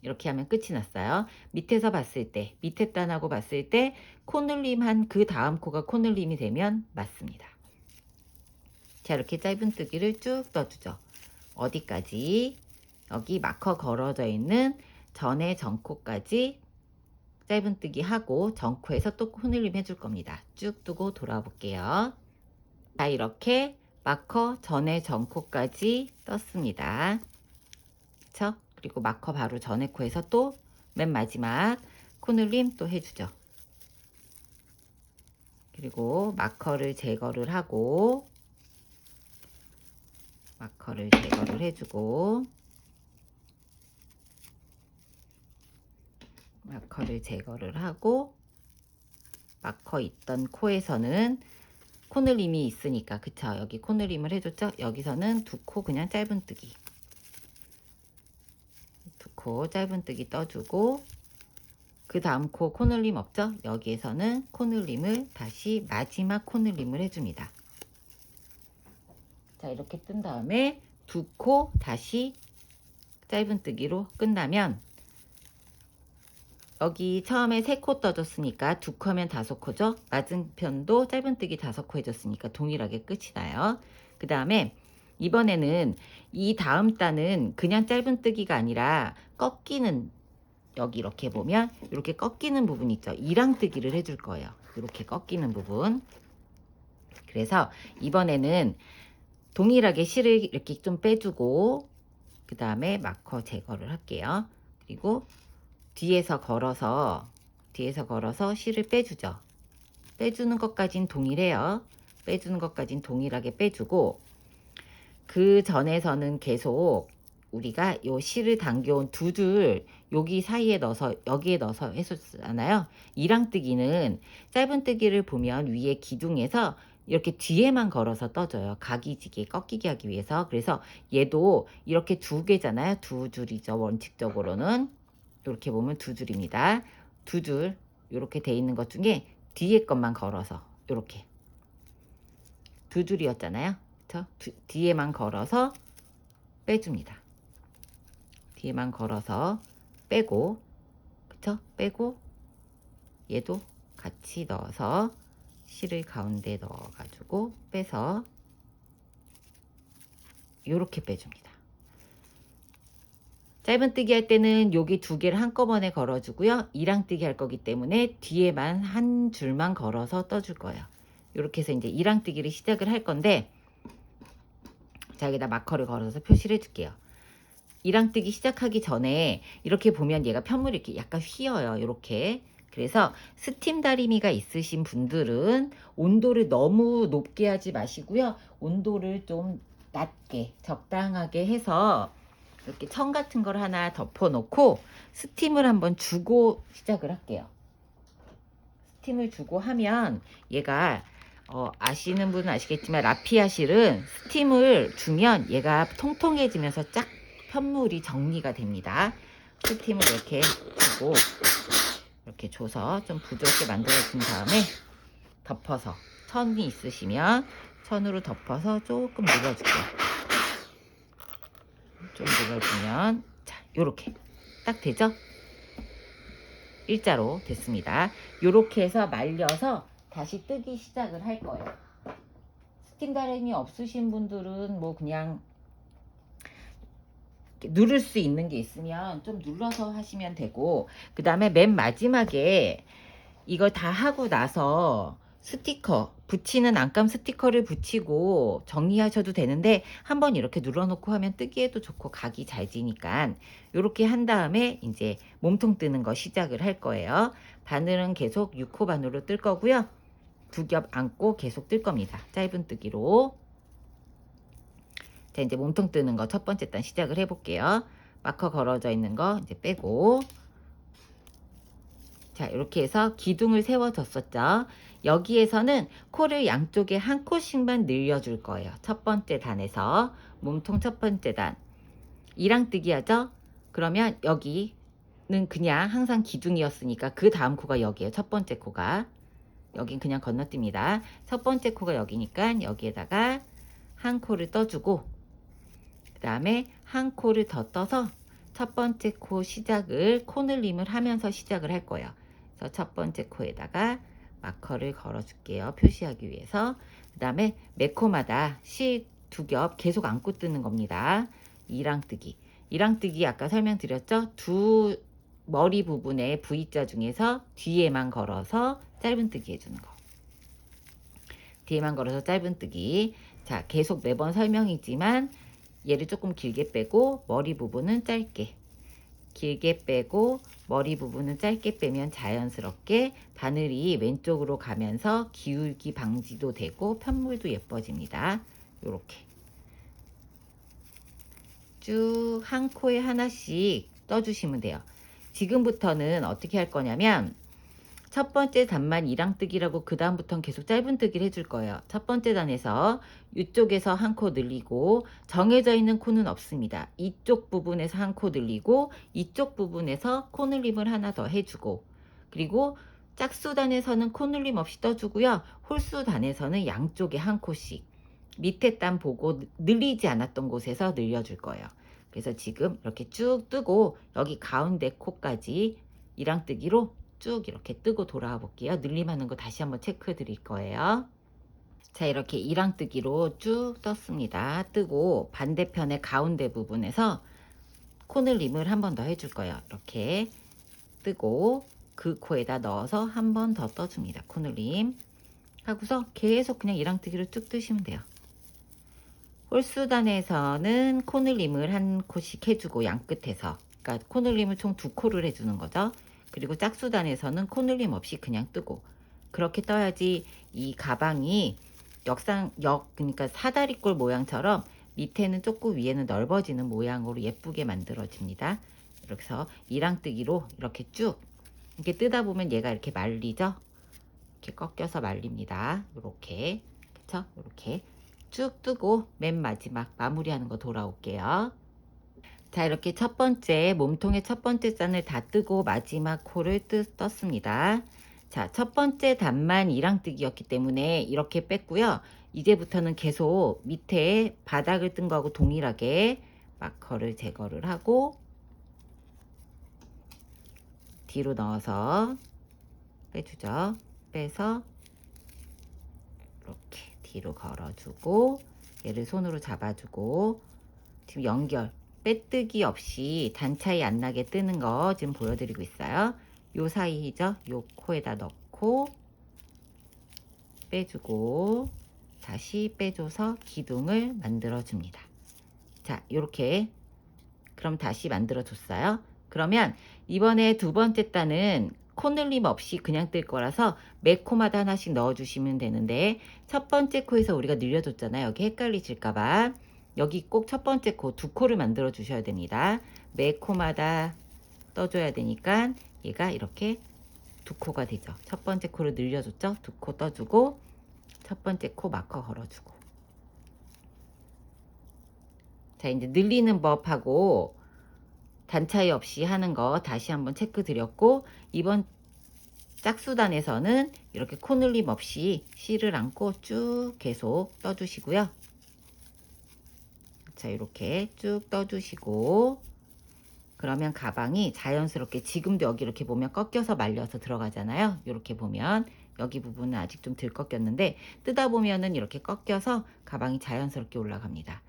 이렇게 하면 끝이 났어요. 밑에서 봤을 때 밑에 단하고 봤을 때 코늘림 한 그 다음 코가 코늘림이 되면 맞습니다. 자, 이렇게 짧은뜨기를 쭉 떠주죠. 어디까지? 여기 마커 걸어져 있는 전에 전코까지 짧은뜨기 하고 전코에서 또 코늘림 해줄 겁니다. 쭉 두고 돌아볼게요. 자, 이렇게 마커 전에 전코까지 떴습니다. 그쵸? 그리고 마커 바로 전에 코에서 또 맨 마지막 코늘림 또 해주죠. 그리고 마커를 제거를 하고 마커를 제거를 해주고 마커를 제거를 하고 마커 있던 코에서는 코늘림이 있으니까 그쵸? 여기 코늘림을 해줬죠? 여기서는 2코 그냥 짧은뜨기 2코 짧은뜨기 떠주고 그 다음 코 코늘림 없죠? 여기에서는 코늘림을 다시 마지막 코늘림을 해줍니다. 자, 이렇게 뜬 다음에 2코 다시 짧은뜨기로 끝나면 여기 처음에 3코 떠줬으니까 2코면 5코죠. 맞은편도 짧은뜨기 5코 해줬으니까 동일하게 끝이 나요. 그 다음에 이번에는 이 다음 단은 그냥 짧은뜨기가 아니라 꺾이는 여기 이렇게 보면 이렇게 꺾이는 부분 있죠. 이랑뜨기를 해줄 거예요. 이렇게 꺾이는 부분. 그래서 이번에는 동일하게 실을 이렇게 좀 빼주고 그 다음에 마커 제거를 할게요. 그리고 뒤에서 걸어서 실을 빼주죠. 빼주는 것까진 동일해요. 빼주는 것까진 동일하게 빼주고 그 전에서는 계속 우리가 요 실을 당겨온 2줄 여기 사이에 넣어서 여기에 넣어서 했었잖아요. 이랑뜨기는 짧은뜨기를 보면 위에 기둥에서 이렇게 뒤에만 걸어서 떠줘요. 각이 지게 꺾이게 하기 위해서. 그래서 얘도 이렇게 2개잖아요. 2줄이죠. 원칙적으로는 이렇게 보면 2줄입니다. 2줄 이렇게 돼 있는 것 중에 뒤에 것만 걸어서 이렇게 2줄이었잖아요. 그쵸? 뒤에만 걸어서 빼줍니다. 뒤에만 걸어서 빼고 그쵸? 빼고 얘도 같이 넣어서 실을 가운데 넣어 가지고 빼서 이렇게 빼줍니다. 짧은뜨기 할 때는 여기 2개를 한꺼번에 걸어주고요. 이랑뜨기 할 거기 때문에 뒤에만 한 줄만 걸어서 떠줄 거예요. 이렇게 해서 이제 이랑뜨기를 시작을 할 건데 자, 여기다 마커를 걸어서 표시를 해줄게요. 이랑뜨기 시작하기 전에 이렇게 보면 얘가 편물이 이렇게 약간 휘어요. 이렇게. 그래서 스팀 다리미가 있으신 분들은 온도를 너무 높게 하지 마시고요. 온도를 좀 낮게 적당하게 해서 이렇게 천 같은 걸 하나 덮어 놓고 스팀을 한번 주고 시작을 할게요. 스팀을 주고 하면 얘가 아시는 분은 아시겠지만 라피아 실은 스팀을 주면 얘가 통통해지면서 쫙 편물이 정리가 됩니다. 스팀을 이렇게 주고 이렇게 줘서 좀 부드럽게 만들어 준 다음에 덮어서 천이 있으시면 천으로 덮어서 조금 눌러줄게요. 좀 눌러주면 자, 요렇게 딱 되죠? 일자로 됐습니다. 요렇게 해서 말려서 다시 뜨기 시작을 할 거예요. 스팀 다리미 없으신 분들은 뭐 그냥 누를 수 있는 게 있으면 좀 눌러서 하시면 되고 그 다음에 맨 마지막에 이걸 다 하고 나서 스티커 붙이는 안감 스티커를 붙이고 정리하셔도 되는데 한번 이렇게 눌러놓고 하면 뜨기에도 좋고 각이 잘 지니까 이렇게 한 다음에 이제 몸통 뜨는 거 시작을 할 거예요. 바늘은 계속 6호 바늘로 뜰 거고요. 2겹 안고 계속 뜰 겁니다. 짧은 뜨기로 자, 이제 몸통 뜨는 거 첫 번째 단 시작을 해볼게요. 마커 걸어져 있는 거 이제 빼고, 자, 이렇게 해서 기둥을 세워줬었죠. 여기에서는 코를 양쪽에 한 코씩만 늘려줄 거예요. 첫 번째 단에서 몸통 첫 번째 단 이랑뜨기 하죠. 그러면 여기는 그냥 항상 기둥이었으니까 그 다음 코가 여기에요. 첫 번째 코가 여긴 그냥 건너뜁니다. 첫 번째 코가 여기니까 여기에다가 한 코를 떠주고, 그 다음에 한 코를 더 떠서 첫 번째 코 시작을 코늘림을 하면서 시작을 할 거예요. 그래서 첫 번째 코에다가 마커를 걸어 줄게요. 표시하기 위해서. 그 다음에 매 코마다 실 두 겹 계속 안고 뜨는 겁니다. 이랑뜨기. 이랑뜨기 아까 설명드렸죠? 두 머리 부분의 V자 중에서 뒤에만 걸어서 짧은뜨기 해주는 거. 뒤에만 걸어서 짧은뜨기. 자, 계속 매번 설명이지만 얘를 조금 길게 빼고 머리 부분은 짧게, 길게 빼고 머리 부분은 짧게 빼면 자연스럽게 바늘이 왼쪽으로 가면서 기울기 방지도 되고 편물도 예뻐집니다. 요렇게 쭉 한 코에 하나씩 떠주시면 돼요. 지금부터는 어떻게 할 거냐면 첫 번째 단만 이랑뜨기라고 그 다음부터는 계속 짧은뜨기를 해줄 거예요. 첫 번째 단에서 이쪽에서 한 코 늘리고, 정해져 있는 코는 없습니다. 이쪽 부분에서 한 코 늘리고 이쪽 부분에서 코늘림을 하나 더 해주고, 그리고 짝수단에서는 코늘림 없이 떠주고요. 홀수단에서는 양쪽에 한 코씩 밑에 단 보고 늘리지 않았던 곳에서 늘려줄 거예요. 그래서 지금 이렇게 쭉 뜨고 여기 가운데 코까지 이랑뜨기로 쭉 이렇게 뜨고 돌아와 볼게요. 늘림하는 거 다시 한번 체크해 드릴 거예요. 자, 이렇게 이랑뜨기로 쭉 떴습니다. 뜨고 반대편의 가운데 부분에서 코늘림을 한 번 더 해줄 거예요. 이렇게 뜨고 그 코에다 넣어서 한 번 더 떠줍니다. 코늘림 하고서 계속 그냥 이랑뜨기로 쭉 뜨시면 돼요. 홀수단에서는 코늘림을 한 코씩 해주고 양끝에서, 그러니까 코늘림을 총 두 코를 해주는 거죠. 그리고 짝수단에서는 코늘림 없이 그냥 뜨고, 그렇게 떠야지 이 가방이 그러니까 사다리꼴 모양처럼 밑에는 좁고 위에는 넓어지는 모양으로 예쁘게 만들어집니다. 그래서 이랑뜨기로 이렇게 쭉 이렇게 뜨다 보면 얘가 이렇게 말리죠. 이렇게 꺾여서 말립니다. 이렇게, 그렇죠? 이렇게 쭉 뜨고 맨 마지막 마무리하는 거 돌아올게요. 자, 이렇게 첫 번째 몸통의 첫 번째 단을 다 뜨고 마지막 코를 떴습니다. 자, 첫 번째 단만 이랑뜨기였기 때문에 이렇게 뺐고요. 이제부터는 계속 밑에 바닥을 뜬 거하고 동일하게 마커를 제거를 하고 뒤로 넣어서 빼주죠. 빼서 이렇게 뒤로 걸어주고 얘를 손으로 잡아주고, 지금 연결 빼뜨기 없이 단 차이 안 나게 뜨는 거 지금 보여드리고 있어요. 요 사이죠. 요 코에다 넣고 빼주고 다시 빼줘서 기둥을 만들어 줍니다. 자, 요렇게 그럼 다시 만들어 줬어요. 그러면 이번에 두 번째 단은 코늘림 없이 그냥 뜰 거라서 매 코마다 하나씩 넣어 주시면 되는데, 첫 번째 코에서 우리가 늘려줬잖아요. 여기 헷갈리실까봐 여기 꼭 첫 번째 코 두 코를 만들어 주셔야 됩니다. 매 코마다 떠줘야 되니까 얘가 이렇게 두 코가 되죠. 첫 번째 코를 늘려줬죠. 두 코 떠주고 첫 번째 코 마커 걸어주고. 자, 이제 늘리는 법하고 단 차이 없이 하는 거 다시 한번 체크 드렸고, 이번 짝수단에서는 이렇게 코늘림 없이 실을 안고 쭉 계속 떠주시고요. 자, 이렇게 쭉 떠주시고, 그러면 가방이 자연스럽게, 지금도 여기 이렇게 보면 꺾여서 말려서 들어가잖아요. 이렇게 보면 여기 부분은 아직 좀 덜 꺾였는데 뜨다 보면은 이렇게 꺾여서 가방이 자연스럽게 올라갑니다.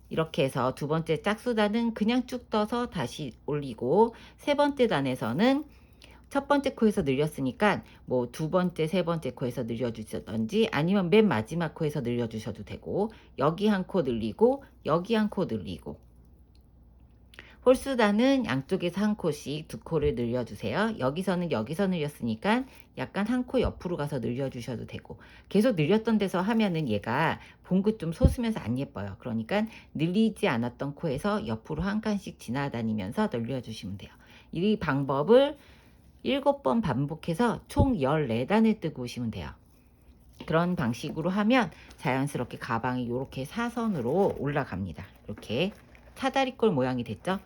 이렇게 해서 두 번째 짝수단은 그냥 쭉 떠서 다시 올리고, 세 번째 단에서는 첫 번째 코에서 늘렸으니까 뭐 두 번째, 세 번째 코에서 늘려주셨던지 아니면 맨 마지막 코에서 늘려주셔도 되고, 여기 한 코 늘리고 여기 한 코 늘리고 홀수단은 양쪽에서 한 코씩 두 코를 늘려주세요. 여기서 늘렸으니까 약간 한 코 옆으로 가서 늘려주셔도 되고, 계속 늘렸던 데서 하면은 얘가 봉긋 좀 솟으면서 안 예뻐요. 그러니까 늘리지 않았던 코에서 옆으로 한 칸씩 지나다니면서 늘려주시면 돼요. 이 방법을 7번 반복해서 총 14단을 뜨고 오시면 돼요. 그런 방식으로 하면 자연스럽게 가방이 이렇게 사선으로 올라갑니다. 이렇게 사다리꼴 모양이 됐죠?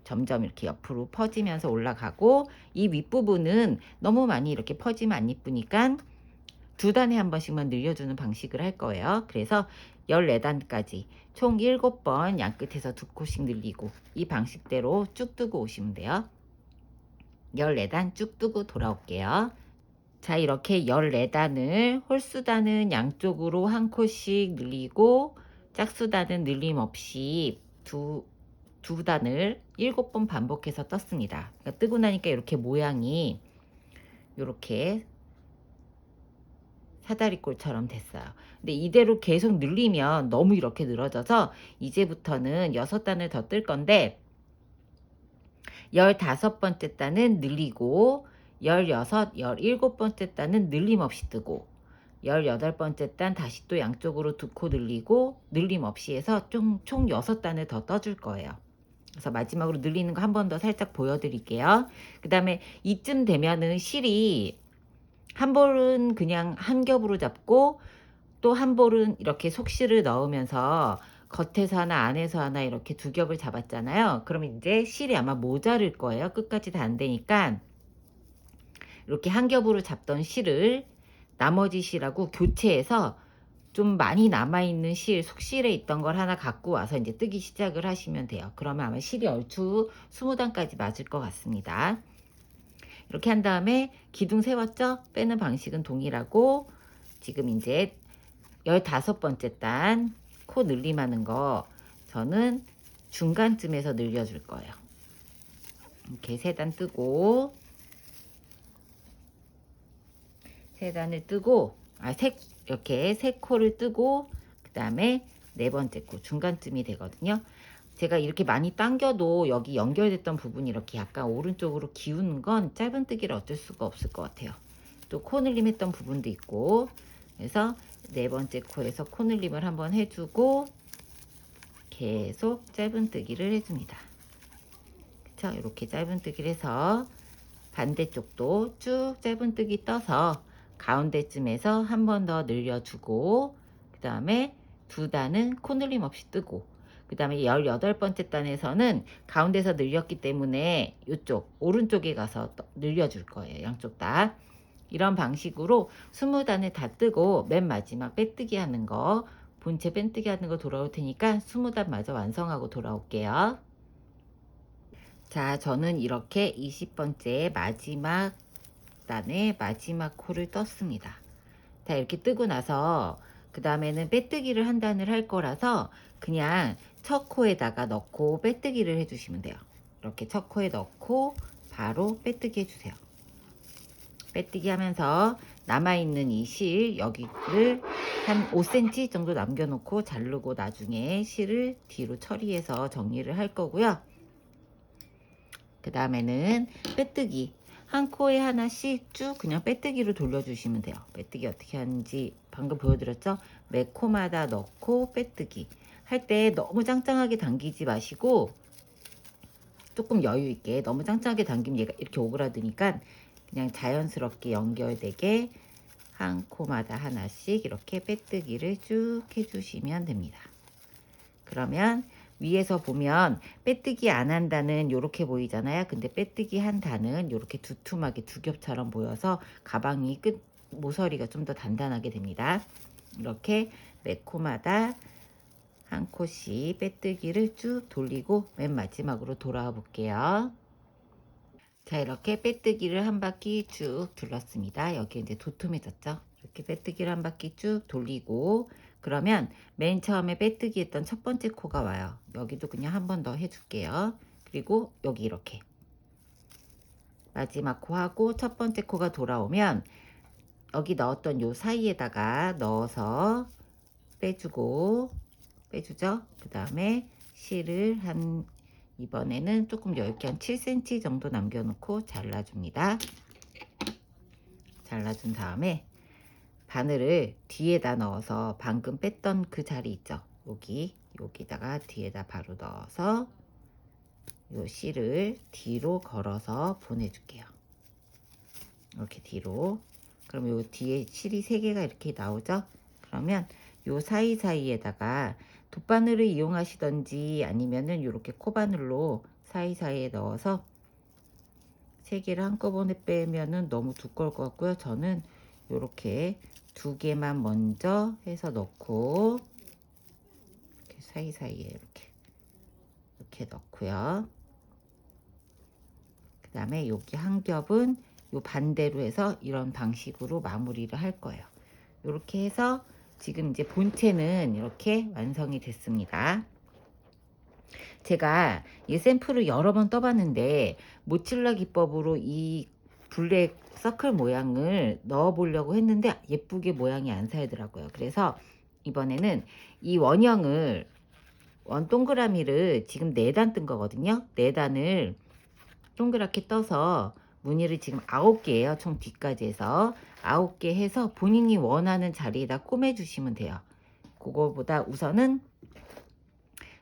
점점 이렇게 옆으로 퍼지면서 올라가고, 이 윗부분은 너무 많이 이렇게 퍼지면 안 이쁘니까 2단에 한 번씩만 늘려주는 방식을 할 거예요. 그래서 14단까지 총 7번 양끝에서 2코씩 늘리고, 이 방식대로 쭉 뜨고 오시면 돼요. 14단 쭉 뜨고 돌아올게요. 자, 이렇게 14단을 홀수단은 양쪽으로 한 코씩 늘리고, 짝수단은 늘림 없이 두 단을 7번 반복해서 떴습니다. 그러니까 뜨고 나니까 이렇게 모양이 이렇게 사다리꼴처럼 됐어요. 근데 이대로 계속 늘리면 너무 이렇게 늘어져서 이제부터는 6단을 더 뜰 건데, 15번째 단은 늘리고, 16, 17번째 단은 늘림 없이 뜨고, 18번째 단 다시 또 양쪽으로 2코 늘리고 늘림 없이 해서 총 6단을 더 떠줄 거예요. 그래서 마지막으로 늘리는 거 한 번 더 살짝 보여드릴게요. 그 다음에 이쯤 되면은 실이 한 볼은 그냥 한 겹으로 잡고, 또 한 볼은 이렇게 속실을 넣으면서 겉에서 하나 안에서 하나 이렇게 2겹을 잡았잖아요. 그러면 이제 실이 아마 모자랄 거예요. 끝까지 다 안 되니까 이렇게 한 겹으로 잡던 실을 나머지 실하고 교체해서 좀 많이 남아있는 실, 속실에 있던 걸 하나 갖고 와서 이제 뜨기 시작을 하시면 돼요. 그러면 아마 실이 얼추 20단까지 맞을 것 같습니다. 이렇게 한 다음에 기둥 세웠죠? 빼는 방식은 동일하고, 지금 이제 15번째 단 코 늘림하는 거 저는 중간쯤에서 늘려줄 거예요. 이렇게 3단 뜨고, 3단을 뜨고, 이렇게 3코를 뜨고, 그 다음에 4번째 코 중간쯤이 되거든요. 제가 이렇게 많이 당겨도 여기 연결됐던 부분이 이렇게 약간 오른쪽으로 기우는 건 짧은뜨기를 어쩔 수가 없을 것 같아요. 또 코늘림 했던 부분도 있고, 그래서 4번째 코에서 코늘림을 한번 해주고 계속 짧은뜨기를 해줍니다. 그쵸? 이렇게 짧은뜨기를 해서 반대쪽도 쭉 짧은뜨기 떠서 가운데쯤에서 한 번 더 늘려주고, 그 다음에 2단은 코늘림 없이 뜨고, 그 다음에 18번째 단에서는 가운데서 늘렸기 때문에 이쪽 오른쪽에 가서 늘려줄 거예요. 양쪽 다. 이런 방식으로 20단을 다 뜨고 맨 마지막 빼뜨기 하는 거, 본체 빼뜨기 하는 거 돌아올 테니까 20단 마저 완성하고 돌아올게요. 자, 저는 이렇게 20번째 마지막 단의 마지막 코를 떴습니다. 자, 이렇게 뜨고 나서 그 다음에는 빼뜨기를 한 단을 할 거라서 그냥 첫 코에다가 넣고 빼뜨기를 해주시면 돼요. 이렇게 첫 코에 넣고 바로 빼뜨기 해주세요. 빼뜨기 하면서 남아있는 이 실 여기를 한 5cm 정도 남겨놓고 자르고 나중에 실을 뒤로 처리해서 정리를 할 거고요. 그 다음에는 빼뜨기 한 코에 하나씩 쭉 그냥 빼뜨기로 돌려주시면 돼요. 빼뜨기 어떻게 하는지 방금 보여드렸죠? 매 코마다 넣고 빼뜨기 할 때 너무 짱짱하게 당기지 마시고 조금 여유 있게, 너무 짱짱하게 당기면 얘가 이렇게 오그라드니까 그냥 자연스럽게 연결되게 한 코마다 하나씩 이렇게 빼뜨기를 쭉 해주시면 됩니다. 그러면 위에서 보면 빼뜨기 안 한 단은 이렇게 보이잖아요. 근데 빼뜨기 한 단은 이렇게 두툼하게 2겹처럼 보여서 가방이 끝 모서리가 좀 더 단단하게 됩니다. 이렇게 매 코마다 한 코씩 빼뜨기를 쭉 돌리고 맨 마지막으로 돌아와 볼게요. 자, 이렇게 빼뜨기를 한 바퀴 쭉 둘렀습니다. 여기 이제 도톰해졌죠? 이렇게 빼뜨기를 한 바퀴 쭉 돌리고, 그러면 맨 처음에 빼뜨기 했던 첫 번째 코가 와요. 여기도 그냥 한 번 더 해줄게요. 그리고 여기 이렇게 마지막 코 하고 첫 번째 코가 돌아오면 여기 넣었던 요 사이에다가 넣어서 빼주고, 빼주죠? 그 다음에 실을 한 이번에는 조금 얇게 한 7cm 정도 남겨놓고 잘라줍니다. 잘라준 다음에 바늘을 뒤에다 넣어서 방금 뺐던 그 자리 있죠? 여기다가 뒤에다 바로 넣어서 요 실을 뒤로 걸어서 보내줄게요. 이렇게 뒤로. 그럼 요 뒤에 실이 3개가 이렇게 나오죠? 그러면 요 사이사이에다가 돗바늘을 이용하시던지 아니면은 이렇게 코바늘로 사이사이에 넣어서 3개를 한꺼번에 빼면은 너무 두꺼울 것 같고요. 저는 이렇게 2개만 먼저 해서 넣고 이렇게 사이사이에 이렇게 넣고요. 그 다음에 여기 한 겹은 요 반대로 해서 이런 방식으로 마무리를 할 거예요. 이렇게 해서 지금 이제 본체는 이렇게 완성이 됐습니다. 제가 이 샘플을 여러 번 떠봤는데 모칠라 기법으로 이 블랙 서클 모양을 넣어 보려고 했는데 예쁘게 모양이 안 살더라고요. 그래서 이번에는 이 원형을 원 동그라미를 지금 4단 뜬 거거든요. 4단을 동그랗게 떠서 무늬를 지금 9개예요. 총 뒤까지 해서 9개 해서 본인이 원하는 자리에다 꿰매 주시면 돼요. 그거보다 우선은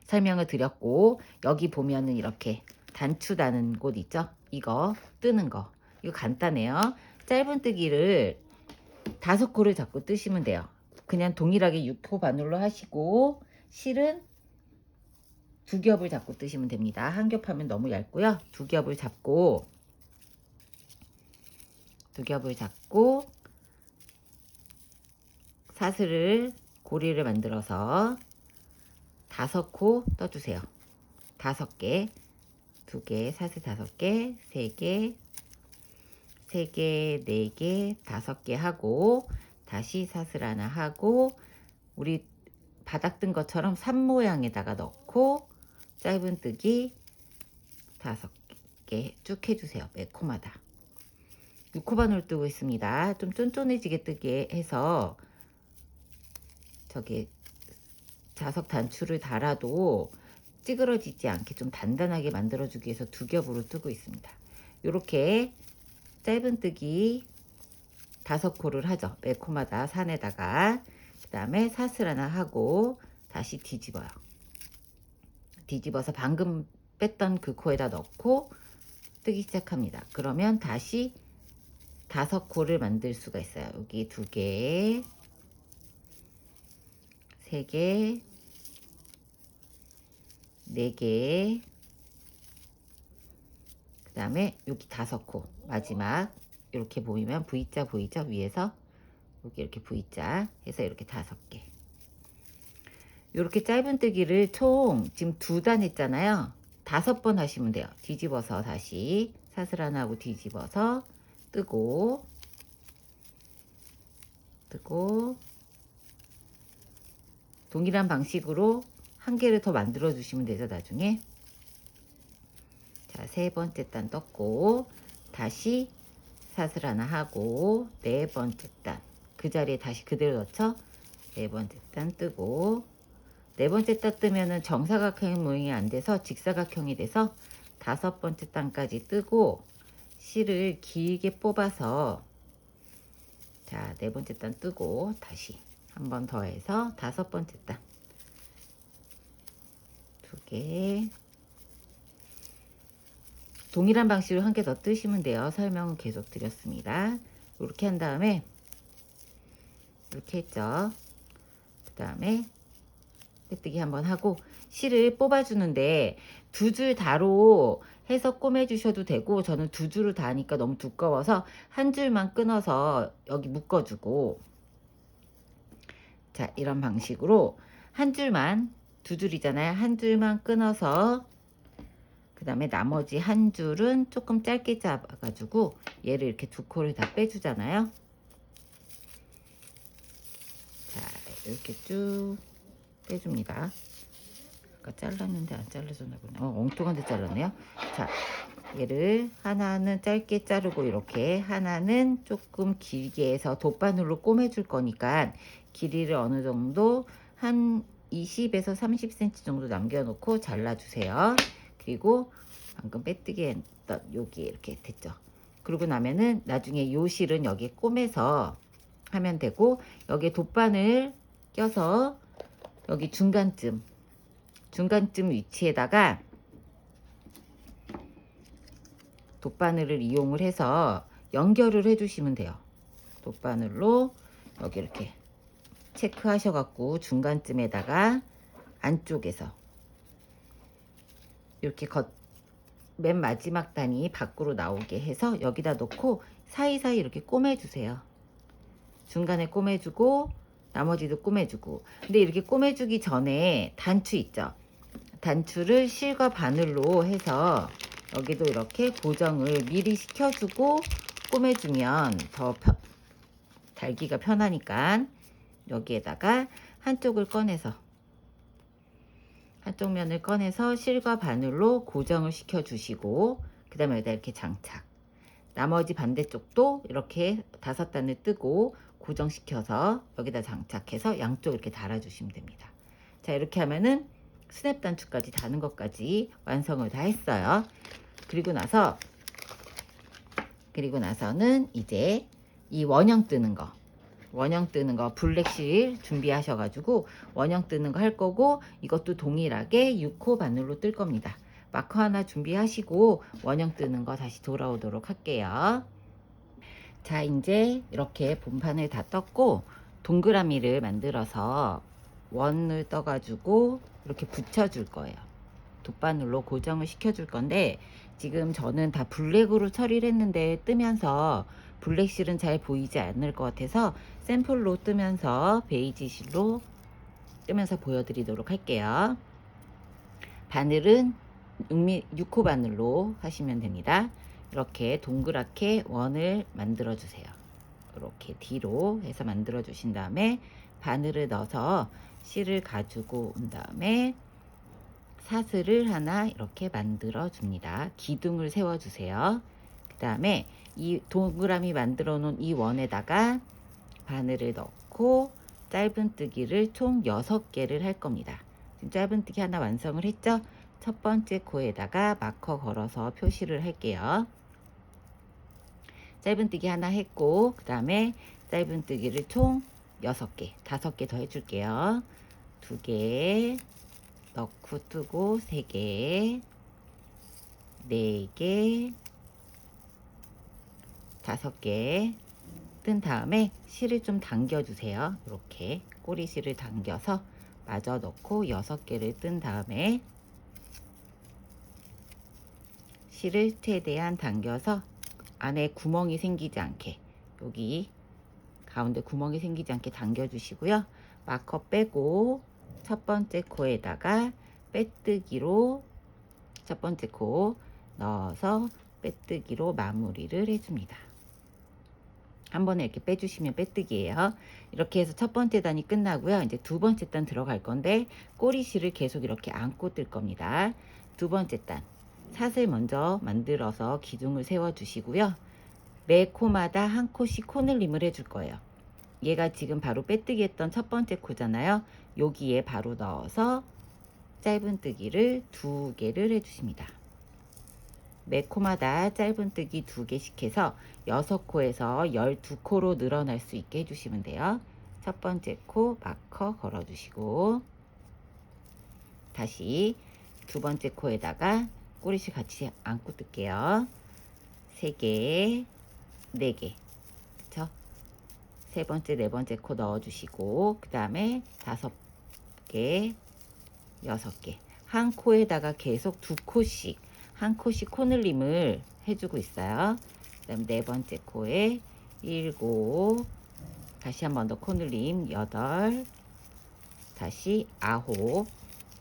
설명을 드렸고, 여기 보면은 이렇게 단추 다는 곳 있죠? 이거 뜨는 거 이거 간단해요. 짧은뜨기를 5코를 잡고 뜨시면 돼요. 그냥 동일하게 6호 바늘로 하시고 실은 2겹을 잡고 뜨시면 됩니다. 한 겹 하면 너무 얇고요. 2겹을 잡고 사슬을 고리를 만들어서 5코 떠주세요. 5개, 2개, 사슬 5개, 3개, 3개, 4개, 5개 하고 다시 사슬 하나 하고 우리 바닥 뜬 것처럼 산 모양에다가 넣고 짧은뜨기 5개 쭉 해주세요. 매코마다 6코 바늘 뜨고 있습니다. 좀 쫀쫀해지게 뜨게 해서 저기 자석 단추를 달아도 찌그러지지 않게 좀 단단하게 만들어주기 위해서 2겹으로 뜨고 있습니다. 이렇게 짧은뜨기 5코를 하죠. 매코마다 산에다가. 그 다음에 사슬 하나 하고 다시 뒤집어요. 뒤집어서 방금 뺐던 그 코에다 넣고 뜨기 시작합니다. 그러면 다시 5코를 만들 수가 있어요. 여기 2개, 3개, 4개, 그 다음에 여기 5코 마지막 이렇게 보이면 V자 보이죠? 위에서 여기 이렇게 V자 해서 이렇게 5개. 이렇게 짧은뜨기를 총 지금 2단 했잖아요. 5번 하시면 돼요. 뒤집어서 다시 사슬 하나 하고 뒤집어서 뜨고 동일한 방식으로 한 개를 더 만들어 주시면 되죠. 나중에. 자, 3번째 단 떴고 다시 사슬 하나 하고 4번째 단 그 자리에 다시 그대로 넣죠. 4번째 단 뜨고 4번째 단 뜨면은 정사각형 모양이 안 돼서 직사각형이 돼서 5번째 단까지 뜨고 실을 길게 뽑아서 자 4번째 단 뜨고 다시 한 번 더 해서 5번째 단 2개 동일한 방식으로 한 개 더 뜨시면 돼요. 설명은 계속 드렸습니다. 이렇게 한 다음에 이렇게 했죠. 그 다음에 빼뜨기 한번 하고 실을 뽑아주는데 2줄 다로 해서 꿰매 주셔도 되고 저는 2줄을 다 하니까 너무 두꺼워서 한 줄만 끊어서 여기 묶어주고 자 이런 방식으로 한 줄만 2줄이잖아요. 한 줄만 끊어서 그 다음에 나머지 한 줄은 조금 짧게 잡아가지고 얘를 이렇게 2코를 다 빼주잖아요. 자 이렇게 쭉 빼줍니다. 아까 잘랐는데 안 잘라졌나 보네. 엉뚱한 데 잘랐네요. 자 얘를 하나는 짧게 자르고 이렇게 하나는 조금 길게 해서 돗바늘로 꿰매줄 거니까 길이를 어느 정도 한 20에서 30cm 정도 남겨놓고 잘라주세요. 그리고 방금 빼뜨기 했던 여기 이렇게 됐죠. 그러고 나면은 나중에 요 실은 여기에 꼬매서 하면 되고, 여기에 돗바늘 껴서 여기 중간쯤 위치에다가 돗바늘을 이용을 해서 연결을 해주시면 돼요. 돗바늘로 여기 이렇게 체크하셔갖고 중간쯤에다가 안쪽에서 이렇게 맨 마지막 단이 밖으로 나오게 해서 여기다 놓고 사이사이 이렇게 꼬매주세요. 중간에 꼬매주고 나머지도 꼬매주고. 근데 이렇게 꼬매주기 전에 단추 있죠? 단추를 실과 바늘로 해서 여기도 이렇게 고정을 미리 시켜주고 꼬매주면 더 달기가 편하니까 여기에다가 한쪽 면을 꺼내서 실과 바늘로 고정을 시켜주시고, 그 다음에 여기다 이렇게 장착. 나머지 반대쪽도 이렇게 5단을 뜨고 고정시켜서 여기다 장착해서 양쪽 이렇게 달아주시면 됩니다. 자, 이렇게 하면은 스냅 단추까지 다는 것까지 완성을 다 했어요. 그리고 나서는 이제 이 원형 뜨는 거 블랙실 준비하셔가지고 원형 뜨는 거 할 거고, 이것도 동일하게 6호 바늘로 뜰 겁니다. 마커 하나 준비하시고 원형 뜨는 거 다시 돌아오도록 할게요. 자, 이제 이렇게 본판을 다 떴고 동그라미를 만들어서 원을 떠가지고 이렇게 붙여줄 거예요. 돗바늘로 고정을 시켜줄 건데, 지금 저는 다 블랙으로 처리를 했는데 뜨면서 블랙실은 잘 보이지 않을 것 같아서 샘플로 뜨면서 베이지 실로 뜨면서 보여드리도록 할게요. 바늘은 6호 바늘로 하시면 됩니다. 이렇게 동그랗게 원을 만들어 주세요. 이렇게 뒤로 해서 만들어 주신 다음에 바늘을 넣어서 실을 가지고 온 다음에 사슬을 하나 이렇게 만들어 줍니다. 기둥을 세워 주세요. 그 다음에 이 동그라미 만들어 놓은 이 원에다가 바늘을 넣고 짧은뜨기를 총 6개를 할 겁니다. 지금 짧은뜨기 하나 완성을 했죠? 첫 번째 코에다가 마커 걸어서 표시를 할게요. 짧은뜨기 하나 했고, 그 다음에 짧은뜨기를 총 6개, 5개 더 해줄게요. 2개 넣고 뜨고 3개, 4개, 5개 뜬 다음에 실을 좀 당겨주세요. 이렇게 꼬리실을 당겨서 마저 넣고 6개를 뜬 다음에 실을 최대한 당겨서 안에 구멍이 생기지 않게, 여기 가운데 구멍이 생기지 않게 당겨주시고요. 마커 빼고 첫 번째 코에다가 빼뜨기로 첫 번째 코 넣어서 빼뜨기로 마무리를 해줍니다. 한 번에 이렇게 빼주시면 빼뜨기예요. 이렇게 해서 첫 번째 단이 끝나고요. 이제 두 번째 단 들어갈 건데 꼬리실을 계속 이렇게 안고 뜰 겁니다. 두 번째 단 사슬 먼저 만들어서 기둥을 세워 주시고요. 매 코마다 한 코씩 코늘림을 해줄 거예요. 얘가 지금 바로 빼뜨기 했던 첫 번째 코잖아요. 여기에 바로 넣어서 짧은뜨기를 2개를 해주십니다. 매 코마다 짧은뜨기 2개씩 해서 6코에서 12코로 늘어날 수 있게 해주시면 돼요. 첫 번째 코 마커 걸어주시고 다시 두 번째 코에다가 꼬리실 같이 안고 뜰게요. 3개, 4개, 그쵸? 세 번째, 네 번째 코 넣어주시고 그 다음에 5개, 6개 한 코에다가 계속 2코씩 한 코씩 코늘림을 해주고 있어요. 그 다음 네 번째 코에 7, 다시 한 번 더 코늘림 8, 다시 9,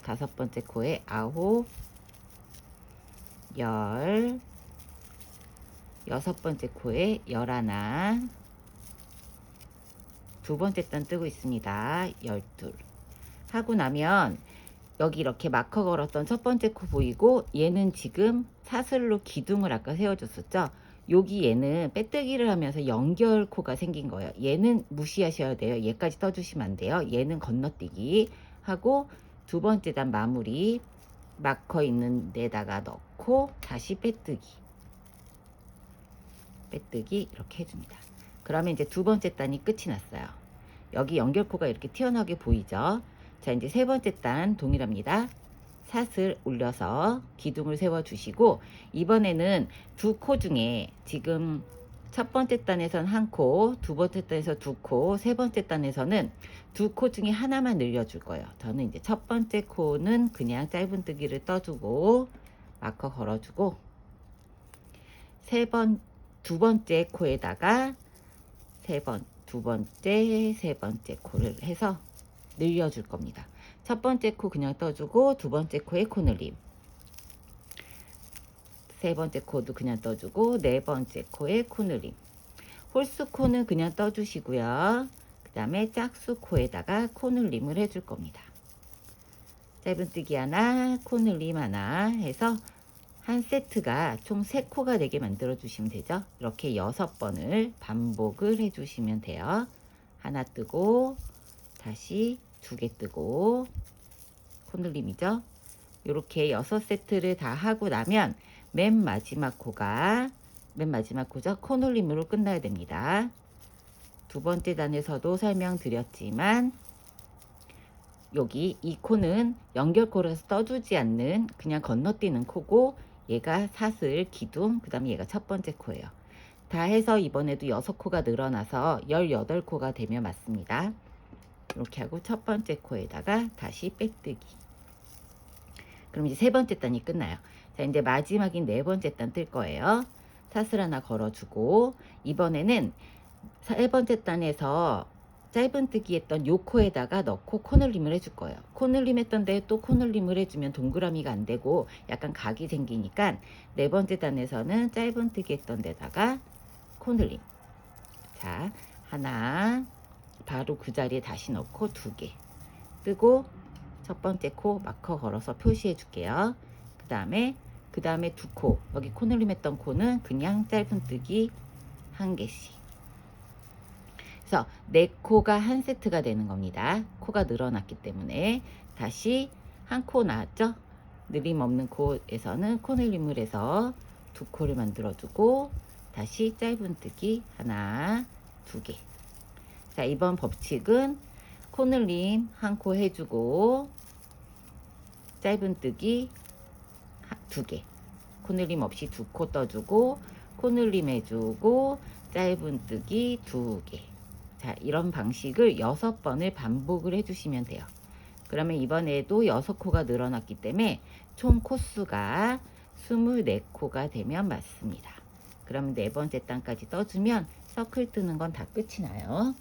다섯 번째 코에 9, 10, 여섯 번째 코에 11, 두 번째 단 뜨고 있습니다. 12 하고 나면 여기 이렇게 마커 걸었던 첫 번째 코 보이고, 얘는 지금 사슬로 기둥을 아까 세워줬었죠. 여기 얘는 빼뜨기를 하면서 연결 코가 생긴 거예요. 얘는 무시하셔야 돼요. 얘까지 떠주시면 안 돼요. 얘는 건너뛰기 하고 두 번째 단 마무리 마커 있는 데다가 넣고 다시 빼뜨기 이렇게 해줍니다. 그러면 이제 두 번째 단이 끝이 났어요. 여기 연결코가 이렇게 튀어나오게 보이죠? 자, 이제 세 번째 단 동일합니다. 삿을 올려서 기둥을 세워주시고, 이번에는 두 코 중에 지금 첫 번째 단에선 한 코, 두 번째 단에서 두 코, 세 번째 단에서는 두 코 중에 하나만 늘려줄 거예요. 저는 이제 첫 번째 코는 그냥 짧은뜨기를 떠주고 마커 걸어주고, 두 번째 코에다가 두 번째, 세 번째 코를 해서 늘려줄 겁니다. 첫 번째 코 그냥 떠주고, 두 번째 코에 코 늘림, 세 번째 코도 그냥 떠주고, 네 번째 코에 코 늘림. 홀수 코는 그냥 떠주시고요. 그 다음에 짝수 코에다가 코 늘림을 해줄 겁니다. 짧은뜨기 하나, 코 늘림 하나 해서 한 세트가 총 3코가 되게 만들어 주시면 되죠. 이렇게 6번을 반복을 해 주시면 돼요. 하나 뜨고 다시 2개 뜨고 코늘림이죠. 이렇게 6세트를 다 하고 나면 맨 마지막 코죠. 코늘림으로 끝나야 됩니다. 두 번째 단에서도 설명드렸지만 여기 이 코는 연결코라서 떠주지 않는 그냥 건너뛰는 코고, 얘가 사슬, 기둥, 그 다음에 얘가 첫 번째 코예요. 다 해서 이번에도 6코가 늘어나서 18코가 되면 맞습니다. 이렇게 하고 첫 번째 코에다가 다시 빼뜨기. 그럼 이제 세 번째 단이 끝나요. 자, 이제 마지막인 네 번째 단 뜰 거예요. 사슬 하나 걸어주고, 이번에는 세 번째 단에서 짧은뜨기 했던 요 코에다가 넣고 코늘림을 해줄 거예요. 코늘림 했던 데에 또 코늘림을 해주면 동그라미가 안 되고 약간 각이 생기니까 네 번째 단에서는 짧은뜨기 했던 데다가 코늘림. 자, 하나 바로 그 자리에 다시 넣고 2개 뜨고 첫 번째 코 마커 걸어서 표시해 줄게요. 그 다음에 2코, 여기 코늘림 했던 코는 그냥 짧은뜨기 1개씩. 그래서 4코가 한 세트가 되는 겁니다. 코가 늘어났기 때문에 다시 한 코 나왔죠? 늘림 없는 코에서는 코늘림을 해서 2코를 만들어주고 다시 짧은뜨기 하나, 2개. 자, 이번 법칙은 코늘림 한 코 해주고 짧은뜨기 2개, 코늘림 없이 2코 떠주고 코늘림 해주고 짧은뜨기 2개. 자, 이런 방식을 6번을 반복을 해주시면 돼요. 그러면 이번에도 6코가 늘어났기 때문에 총 코수가 24코가 되면 맞습니다. 그러면 네 번째 단까지 떠주면 서클 뜨는 건 다 끝이 나요.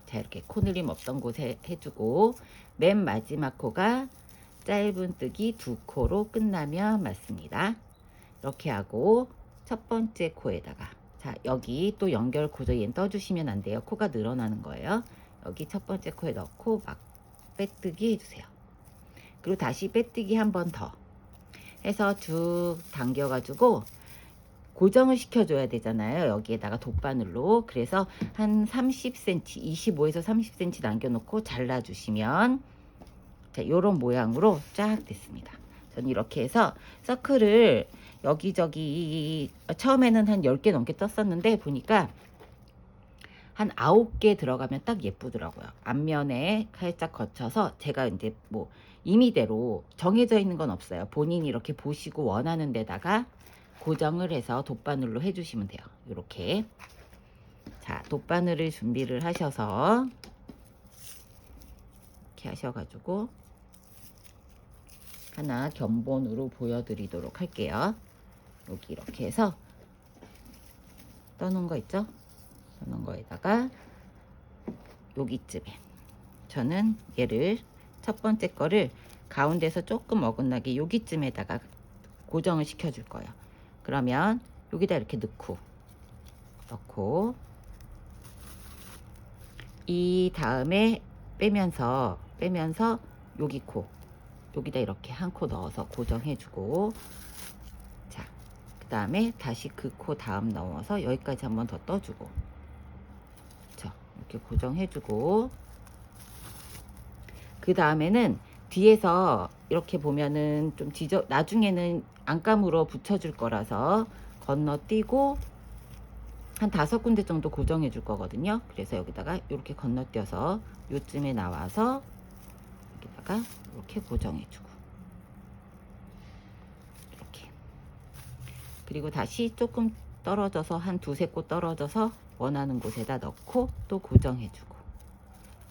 자, 이렇게 코늘림 없던 곳에 해주고 맨 마지막 코가 짧은뜨기 2코로 끝나면 맞습니다. 이렇게 하고 첫 번째 코에다가, 자, 여기 또 연결 코죠. 얘는 떠주시면 안 돼요. 코가 늘어나는 거예요. 여기 첫 번째 코에 넣고 막 빼뜨기 해주세요. 그리고 다시 빼뜨기 한 번 더 해서 쭉 당겨가지고 고정을 시켜줘야 되잖아요. 여기에다가 돗바늘로. 그래서 한 30cm, 25에서 30cm 남겨놓고 잘라주시면 자, 요런 모양으로 쫙 됐습니다. 저는 이렇게 해서 서클을 여기저기 처음에는 한 10개 넘게 떴었는데 보니까 한 9개 들어가면 딱 예쁘더라고요. 앞면에 살짝 거쳐서 제가 이제 뭐 임의대로 정해져 있는 건 없어요. 본인이 이렇게 보시고 원하는 데다가 고정을 해서 돗바늘로 해주시면 돼요. 이렇게. 자, 돗바늘을 준비를 하셔서 이렇게 하셔가지고 하나 견본으로 보여드리도록 할게요. 여기 이렇게 해서 떠놓은 거 있죠? 떠놓은 거에다가 여기쯤에 저는 얘를 첫 번째 거를 가운데서 조금 어긋나게 여기쯤에다가 고정을 시켜줄 거예요. 그러면 여기다 이렇게 넣고 이 다음에 빼면서 여기 코 여기다 이렇게 한 코 넣어서 고정해주고, 자, 그 다음에 다시 그 코 다음 넣어서 여기까지 한 번 더 떠주고, 그쵸? 이렇게 고정해주고, 그 다음에는 뒤에서 이렇게 보면은 좀 나중에는 안감으로 붙여줄 거라서 건너뛰고 한 5군데 정도 고정해 줄 거거든요. 그래서 여기다가 이렇게 건너뛰어서 요쯤에 나와서 여기다가 이렇게 고정해 주고, 이렇게. 그리고 다시 조금 떨어져서 한 2~3곳 떨어져서 원하는 곳에다 넣고 또 고정해 주고.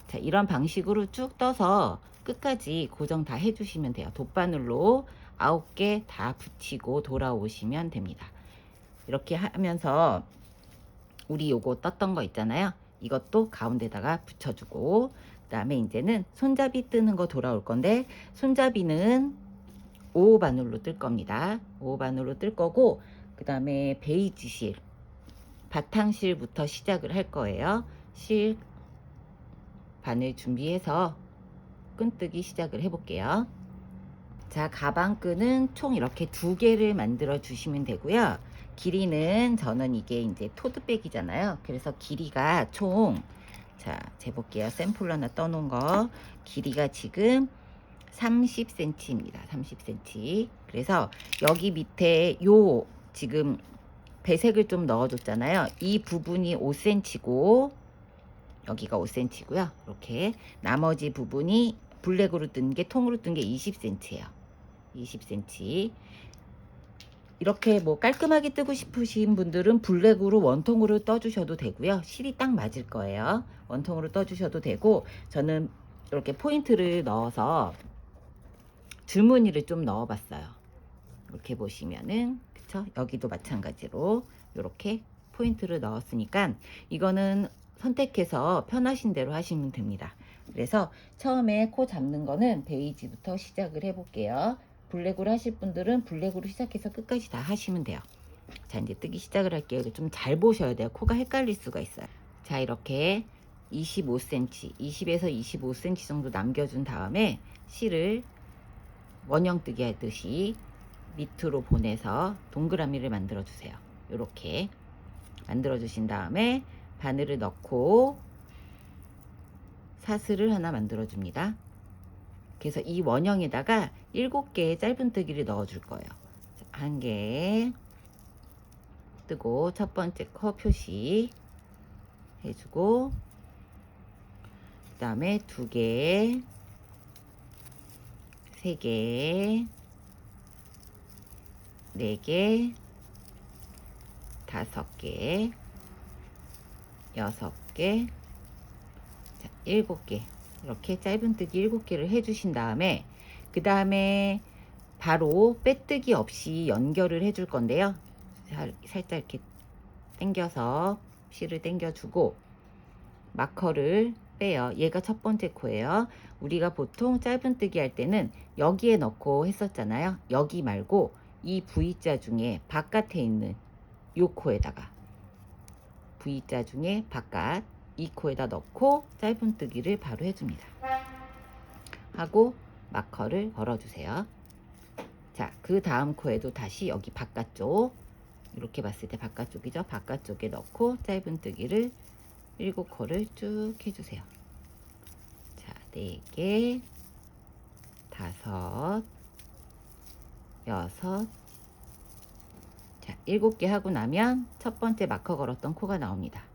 자, 이런 방식으로 쭉 떠서 끝까지 고정 다 해주시면 돼요. 돗바늘로 9개 다 붙이고 돌아오시면 됩니다. 이렇게 하면서 우리 요거 떴던 거 있잖아요. 이것도 가운데다가 붙여주고, 그 다음에 이제는 손잡이 뜨는 거 돌아올 건데, 손잡이는 5호 바늘로 뜰 겁니다. 5호 바늘로 뜰 거고, 그 다음에 베이지 실, 바탕실부터 시작을 할 거예요. 실 바늘 준비해서 끈뜨기 시작을 해볼게요. 자, 가방끈은 총 이렇게 2개를 만들어 주시면 되고요. 길이는 저는 이게 이제 토드백이잖아요. 그래서 길이가 총, 자, 재볼게요. 샘플로 하나 떠놓은 거. 길이가 지금 30cm입니다. 30cm. 그래서 여기 밑에 요 지금 배색을 좀 넣어줬잖아요. 이 부분이 5cm고 여기가 5cm고요. 이렇게 나머지 부분이 블랙으로 뜬 게, 통으로 뜬 게 20cm예요. 20cm. 이렇게 뭐 깔끔하게 뜨고 싶으신 분들은 블랙으로 원통으로 떠주셔도 되고요. 실이 딱 맞을 거예요. 원통으로 떠주셔도 되고, 저는 이렇게 포인트를 넣어서 줄무늬를 좀 넣어봤어요. 이렇게 보시면은, 그쵸? 여기도 마찬가지로 이렇게 포인트를 넣었으니까 이거는 선택해서 편하신 대로 하시면 됩니다. 그래서 처음에 코 잡는 거는 베이지부터 시작을 해볼게요. 블랙으로 하실 분들은 블랙으로 시작해서 끝까지 다 하시면 돼요. 자, 이제 뜨기 시작을 할게요. 좀 잘 보셔야 돼요. 코가 헷갈릴 수가 있어요. 자, 이렇게 25cm, 20에서 25cm 정도 남겨준 다음에 실을 원형 뜨기 하듯이 밑으로 보내서 동그라미를 만들어 주세요. 이렇게 만들어 주신 다음에 바늘을 넣고 사슬을 하나 만들어 줍니다. 그래서 이 원형에다가 7개의 짧은뜨기를 넣어 줄 거예요. 1개 뜨고 첫 번째 코 표시 해주고, 그 다음에 2개, 3개, 4개, 5개, 6개, 자, 7개. 이렇게 짧은뜨기 7개를 해주신 다음에, 그 다음에 바로 빼뜨기 없이 연결을 해줄 건데요. 살짝 이렇게 당겨서 실을 당겨주고 마커를 빼요. 얘가 첫 번째 코예요. 우리가 보통 짧은뜨기 할 때는 여기에 넣고 했었잖아요. 여기 말고 이 V자 중에 바깥에 있는 요 코에다가, V자 중에 바깥 이 코에다 넣고 짧은뜨기를 바로 해줍니다. 하고 마커를 걸어주세요. 자, 그 다음 코에도 다시 여기 바깥쪽, 이렇게 봤을 때 바깥쪽이죠. 바깥쪽에 넣고 짧은뜨기를 7코를 쭉 해주세요. 자, 4개, 5, 6, 자, 7개 하고 나면 첫 번째 마커 걸었던 코가 나옵니다.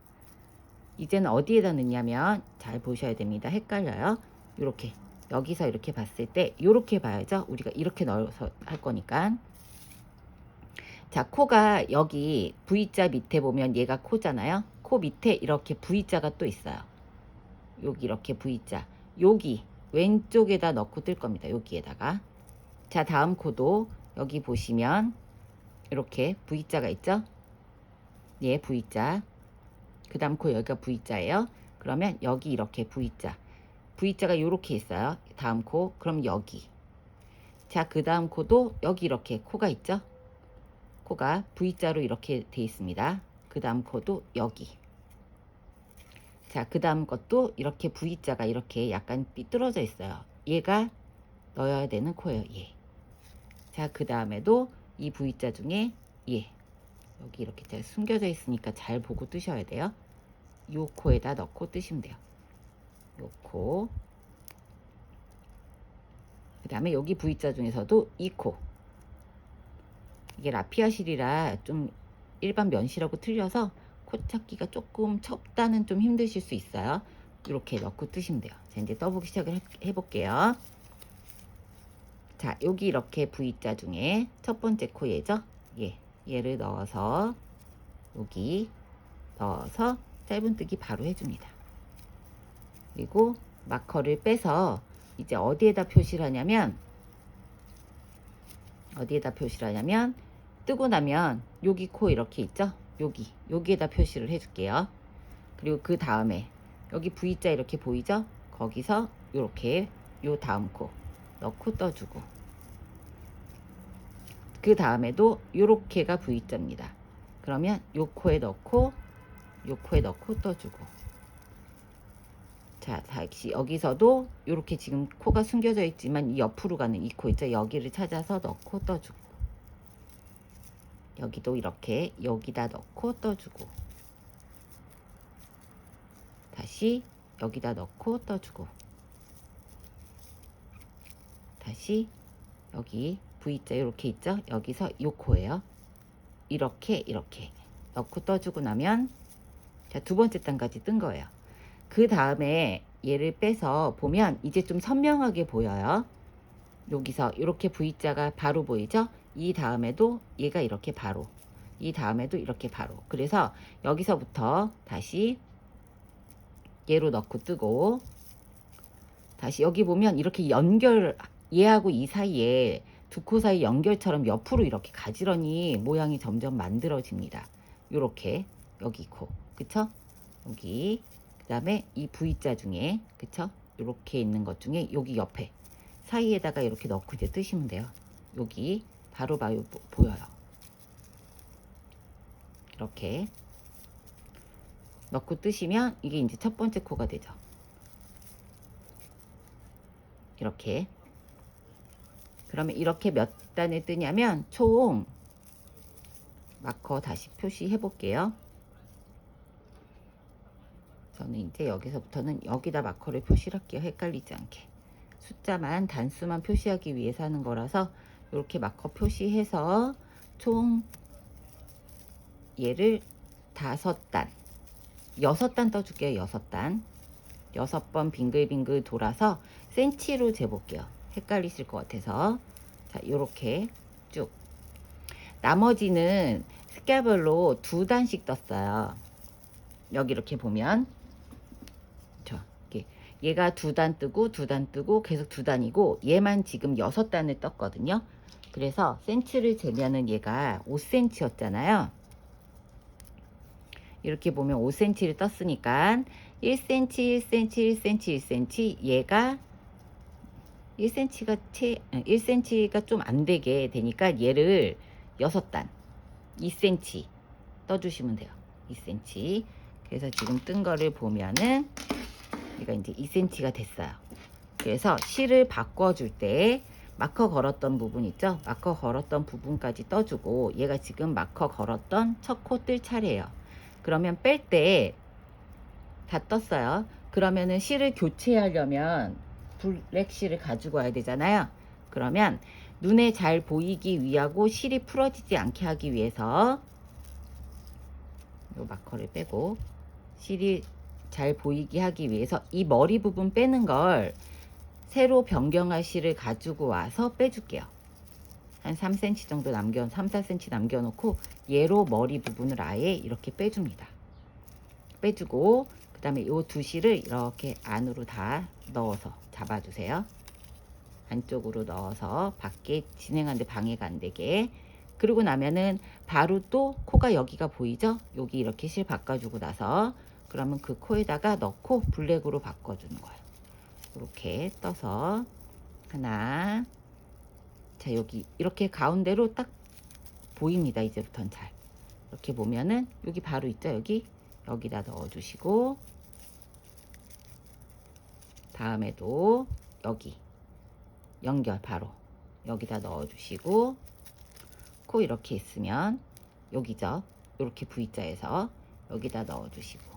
이제는 어디에다 넣냐면, 잘 보셔야 됩니다. 헷갈려요. 이렇게 여기서 이렇게 봤을 때 이렇게 봐야죠. 우리가 이렇게 넣어서 할 거니까. 자, 코가 여기 V자 밑에 보면 얘가 코잖아요. 코 밑에 이렇게 V자가 또 있어요. 여기 이렇게 V자, 여기 왼쪽에다 넣고 뜰 겁니다. 여기에다가. 자, 다음 코도 여기 보시면 이렇게 V자가 있죠. 예, V자. 그 다음 코 여기가 V자예요. 그러면 여기 이렇게 V자, V자가 이렇게 있어요. 다음 코, 그럼 여기. 자, 그 다음 코도 여기 이렇게 코가 있죠. 코가 V자로 이렇게 돼 있습니다. 그 다음 코도 여기. 자, 그 다음 것도 이렇게 V자가 이렇게 약간 삐뚤어져 있어요. 얘가 넣어야 되는 코예요. 얘. 자, 그 다음에도 이 V자 중에 얘. 여기 이렇게 잘 숨겨져 있으니까 잘 보고 뜨셔야 돼요. 요 코에다 넣고 뜨시면 돼요. 요 코. 그 다음에 여기 V자 중에서도 이 코, 이게 라피아 실이라 좀 일반 면실하고 틀려서 코 찾기가 조금 첩다는 좀 힘드실 수 있어요. 이렇게 넣고 뜨시면 돼요. 자, 이제 떠보기 시작을 해볼게요. 자, 여기 이렇게 V자 중에 첫 번째 코 얘죠? 얘를 넣어서 여기 넣어서 짧은뜨기 바로 해줍니다. 그리고 마커를 빼서 이제 어디에다 표시를 하냐면 뜨고 나면 여기 코 이렇게 있죠? 여기에다 표시를 해줄게요. 그리고 그 다음에 여기 V자 이렇게 보이죠? 거기서 이렇게 요 다음 코 넣고 떠주고, 그 다음에도 요렇게가 V자입니다. 그러면 요 코에 넣고 떠주고, 자, 다시 여기서도 이렇게 지금 코가 숨겨져 있지만 이 옆으로 가는 이 코 있죠? 여기를 찾아서 넣고 떠주고, 여기도 이렇게 여기다 넣고 떠주고, 다시 여기다 넣고 떠주고, 다시 여기 V자 이렇게 있죠? 여기서 요 코예요. 이렇게 넣고 떠주고 나면, 자, 두 번째 단까지 뜬 거예요. 그 다음에 얘를 빼서 보면 이제 좀 선명하게 보여요. 여기서 이렇게 V자가 바로 보이죠? 이 다음에도 얘가 이렇게 바로, 이 다음에도 이렇게 바로. 그래서 여기서부터 다시 얘로 넣고 뜨고, 다시 여기 보면 이렇게 연결, 얘하고 이 사이에 두 코 사이 연결처럼 옆으로 이렇게 가지런히 모양이 점점 만들어집니다. 요렇게 여기 코, 그쵸? 여기, 그 다음에 이 V자 중에, 그쵸? 요렇게 있는 것 중에 여기 옆에 사이에다가 이렇게 넣고 이제 뜨시면 돼요. 여기 바로 보여요. 이렇게 넣고 뜨시면 이게 이제 첫 번째 코가 되죠. 이렇게. 그러면 이렇게 몇 단을 뜨냐면 총 마커 다시 표시해 볼게요. 저는 이제 여기서부터는 여기다 마커를 표시를 할게요. 헷갈리지 않게. 숫자만, 단수만 표시하기 위해서 하는 거라서 이렇게 마커 표시해서 총 얘를 5단, 6단 떠줄게요. 6단. 6번 빙글빙글 돌아서 센치로 재볼게요. 헷갈리실 것 같아서. 자, 요렇게 쭉. 나머지는 숫자별로 2단씩 떴어요. 여기 이렇게 보면 얘가 2단 뜨고 2단 뜨고 계속 2단이고, 얘만 지금 6단을 떴거든요. 그래서 센치를 재면은 얘가 5cm였잖아요. 이렇게 보면 5cm를 떴으니까 1cm, 1cm, 1cm, 1cm, 얘가 1cm가 좀 안 되게 되니까 얘를 6단 2cm 떠주시면 돼요. 2cm. 그래서 지금 뜬 거를 보면은 얘가 이제 2cm가 됐어요. 그래서 실을 바꿔줄 때 마커 걸었던 부분 있죠? 마커 걸었던 부분까지 떠주고, 얘가 지금 마커 걸었던 첫 코 뜰 차례예요. 그러면 뺄 때 다 떴어요. 그러면은 실을 교체하려면 블랙 실을 가지고 와야 되잖아요. 그러면 눈에 잘 보이기 위하고 실이 풀어지지 않게 하기 위해서 이 마커를 빼고, 실이 잘 보이게 하기 위해서 이 머리 부분 빼는 걸 새로 변경할 실을 가지고 와서 빼줄게요. 한 3cm 정도 3, 4cm 남겨놓고 얘로 머리 부분을 아예 이렇게 빼줍니다. 빼주고, 그 다음에 이 두 실을 이렇게 안으로 다 넣어서 잡아주세요. 안쪽으로 넣어서 밖에 진행하는데 방해가 안 되게. 그러고 나면은 바로 또 코가 여기가 보이죠? 여기 이렇게 실 바꿔주고 나서, 그러면 그 코에다가 넣고 블랙으로 바꿔주는 거예요. 이렇게 떠서 하나. 자, 여기 이렇게 가운데로 딱 보입니다. 이제부터는 잘. 이렇게 보면은 여기 바로 있죠? 여기다 넣어주시고, 다음에도 여기 연결 바로 여기다 넣어주시고, 코 이렇게 있으면 여기죠? 이렇게 V자에서 여기다 넣어주시고,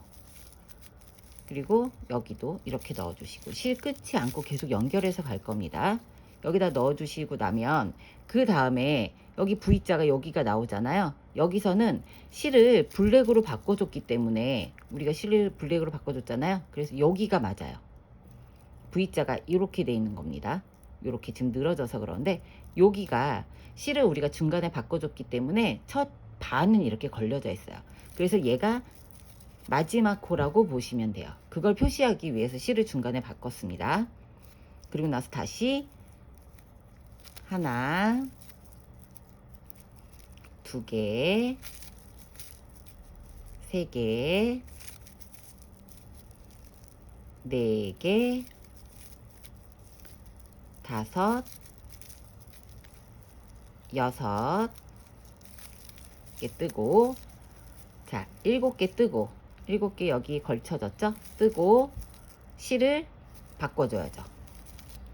그리고 여기도 이렇게 넣어주시고, 실 끊지 않고 계속 연결해서 갈 겁니다. 여기다 넣어 주시고 나면 그 다음에 여기 V자가 여기가 나오잖아요. 여기서는 실을 블랙으로 바꿔줬기 때문에 우리가 실을 블랙으로 바꿔줬잖아요. 그래서 여기가 맞아요. V자가 이렇게 돼 있는 겁니다. 이렇게 지금 늘어져서 그러는데 여기가 실을 우리가 중간에 바꿔줬기 때문에 첫 반은 이렇게 걸려져 있어요. 그래서 얘가 마지막 코라고 보시면 돼요. 그걸 표시하기 위해서 실을 중간에 바꿨습니다. 그리고 나서 다시 하나, 두 개, 세 개, 네 개, 다섯, 여섯 개 뜨고, 자, 7개 뜨고, 7개 여기 걸쳐졌죠? 뜨고 실을 바꿔줘야죠.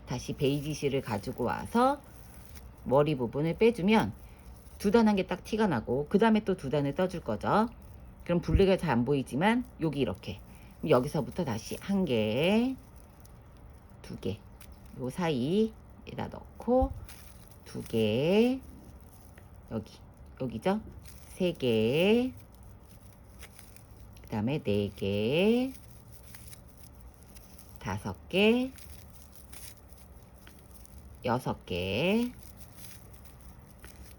다시 베이지 실을 가지고 와서 머리 부분을 빼주면 두 단 한 개 딱 티가 나고, 그 다음에 또 두 단을 떠줄 거죠. 그럼 블랙이 잘 안 보이지만 여기 이렇게, 여기서부터 다시 한 개, 두 개, 요 사이에다 넣고, 두 개, 여기죠? 세 개, 그 다음에 네 개, 다섯 개, 여섯 개.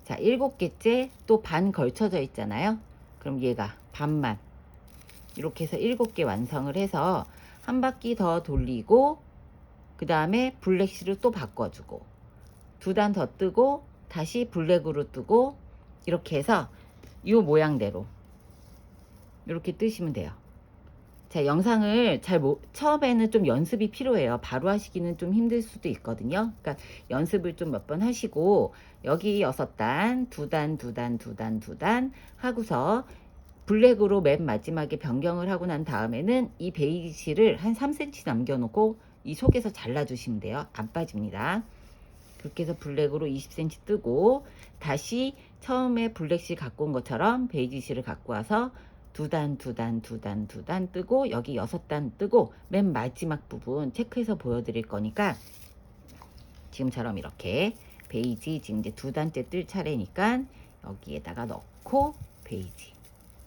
자, 7개째 또 반 걸쳐져 있잖아요. 그럼 얘가 반만 이렇게 해서 7개 완성을 해서 한 바퀴 더 돌리고, 그 다음에 블랙실을 또 바꿔주고, 두 단 더 뜨고, 다시 블랙으로 뜨고, 이렇게 해서 이 모양대로 이렇게 뜨시면 돼요. 자, 영상을 처음에는 좀 연습이 필요해요. 바로 하시기는 좀 힘들 수도 있거든요. 그러니까 연습을 좀 몇 번 하시고, 여기 6단, 두 단, 두 단, 두 단, 두 단 하고서 블랙으로 맨 마지막에 변경을 하고 난 다음에는 이 베이지 실을 한 3cm 남겨놓고 이 속에서 잘라주시면 돼요. 안 빠집니다. 그렇게 해서 블랙으로 20cm 뜨고, 다시 처음에 블랙실 갖고 온 것처럼 베이지 실을 갖고 와서 두 단, 두 단, 두 단, 두 단 뜨고, 여기 6단 뜨고, 맨 마지막 부분 체크해서 보여드릴 거니까 지금처럼 이렇게 베이지 지금 이제 두 단째 뜰 차례니까 여기에다가 넣고 베이지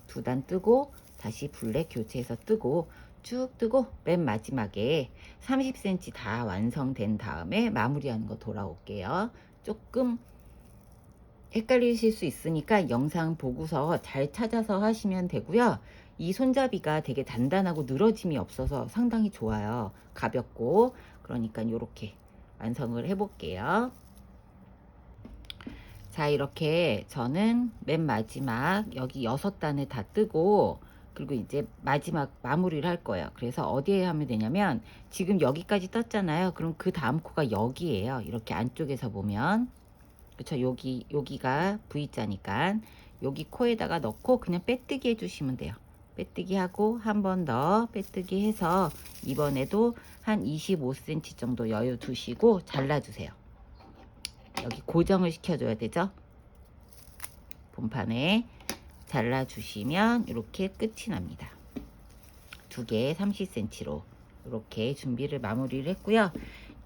두 단 뜨고, 다시 블랙 교체해서 뜨고, 쭉 뜨고, 맨 마지막에 30cm 다 완성된 다음에 마무리하는 거 돌아올게요. 조금 헷갈리실 수 있으니까 영상 보고서 잘 찾아서 하시면 되고요. 이 손잡이가 되게 단단하고 늘어짐이 없어서 상당히 좋아요. 가볍고. 그러니까 이렇게 완성을 해 볼게요. 자, 이렇게 저는 맨 마지막 여기 6단을 다 뜨고, 그리고 이제 마지막 마무리를 할 거예요. 그래서 어디에 하면 되냐면, 지금 여기까지 떴잖아요. 그럼 그 다음 코가 여기에요. 이렇게 안쪽에서 보면, 그쵸? 여기가 V자니까 여기 코에다가 넣고 그냥 빼뜨기 해주시면 돼요. 빼뜨기 하고 한 번 더 빼뜨기 해서 이번에도 한 25cm 정도 여유 두시고 잘라주세요. 여기 고정을 시켜줘야 되죠. 본판에 잘라주시면 이렇게 끝이 납니다. 두 개 30cm로 이렇게 준비를 마무리를 했고요.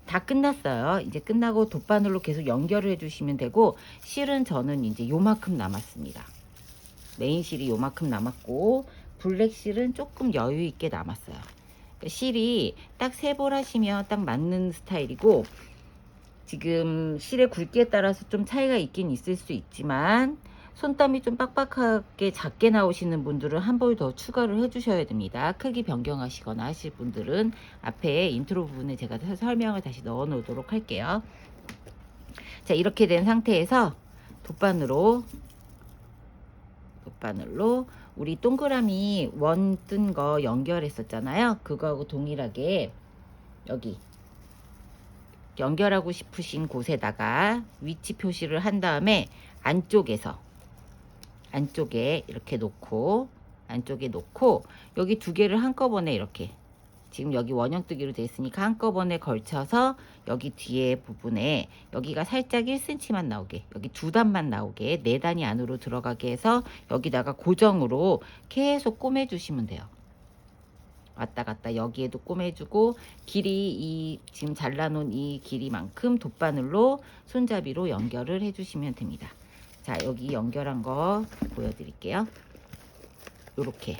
다 끝났어요. 이제 끝나고 돗바늘로 계속 연결을 해주시면 되고, 실은 저는 이제 요만큼 남았습니다. 메인 실이 요만큼 남았고, 블랙 실은 조금 여유 있게 남았어요. 그러니까 실이 딱 3볼 하시면 딱 맞는 스타일이고, 지금 실의 굵기에 따라서 좀 차이가 있긴 있을 수 있지만, 손땀이 좀 빡빡하게 작게 나오시는 분들은 한 볼 더 추가를 해 주셔야 됩니다. 크기 변경하시거나 하실 분들은 앞에 인트로 부분에 제가 설명을 다시 넣어 놓도록 할게요. 자, 이렇게 된 상태에서 돗바늘로 우리 동그라미 원 뜬 거 연결했었잖아요. 그거하고 동일하게 여기 연결하고 싶으신 곳에다가 위치 표시를 한 다음에 안쪽에 이렇게 놓고, 안쪽에 놓고, 여기 두 개를 한꺼번에 이렇게, 지금 여기 원형뜨기로 되어 있으니까 한꺼번에 걸쳐서 여기 뒤에 부분에 여기가 살짝 1cm만 나오게, 여기 두 단만 나오게, 4단이 안으로 들어가게 해서 여기다가 고정으로 계속 꼬매 주시면 돼요. 왔다 갔다 여기에도 꼬매주고, 길이 이 지금 잘라놓은 이 길이만큼 돗바늘로 손잡이로 연결을 해주시면 됩니다. 자, 여기 연결한 거 보여드릴게요. 요렇게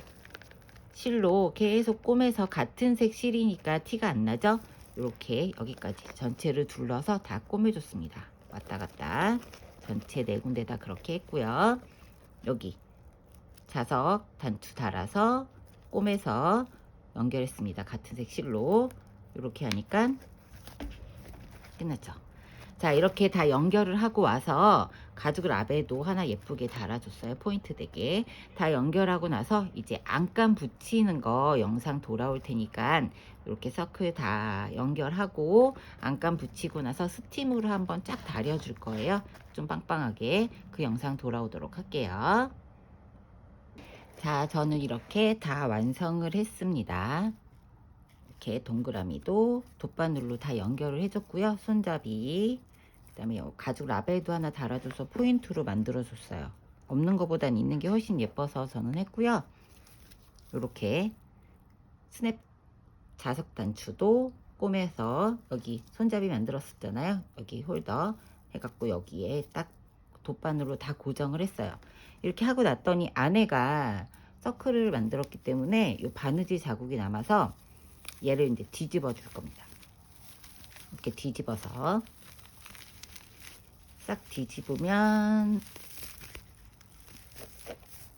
실로 계속 꼬매서, 같은 색 실이니까 티가 안 나죠? 요렇게 여기까지 전체를 둘러서 다 꼬매줬습니다. 왔다 갔다 전체 네 군데 다 그렇게 했고요. 여기 자석 단추 달아서 꼬매서 연결했습니다. 같은 색 실로. 이렇게 하니까 끝났죠. 자, 이렇게 다 연결을 하고 와서 가죽 랍에도 하나 예쁘게 달아줬어요. 포인트 되게. 다 연결하고 나서 이제 안감 붙이는 거 영상 돌아올 테니까 이렇게 서클 다 연결하고 안감 붙이고 나서 스팀으로 한번 쫙 다려줄 거예요. 좀 빵빵하게. 그 영상 돌아오도록 할게요. 자, 저는 이렇게 다 완성을 했습니다. 이렇게 동그라미도 돗바늘로 다 연결을 해줬고요. 손잡이, 그 다음에 가죽 라벨도 하나 달아줘서 포인트로 만들어줬어요. 없는 것보단 있는 게 훨씬 예뻐서 저는 했고요. 이렇게 스냅 자석 단추도 꼬매서 여기 손잡이 만들었었잖아요. 여기 홀더 해갖고 여기에 딱 돗바늘로 다 고정을 했어요. 이렇게 하고 났더니 안에가 서클을 만들었기 때문에 이 바느질 자국이 남아서 얘를 이제 뒤집어 줄 겁니다. 이렇게 뒤집어서 싹 뒤집으면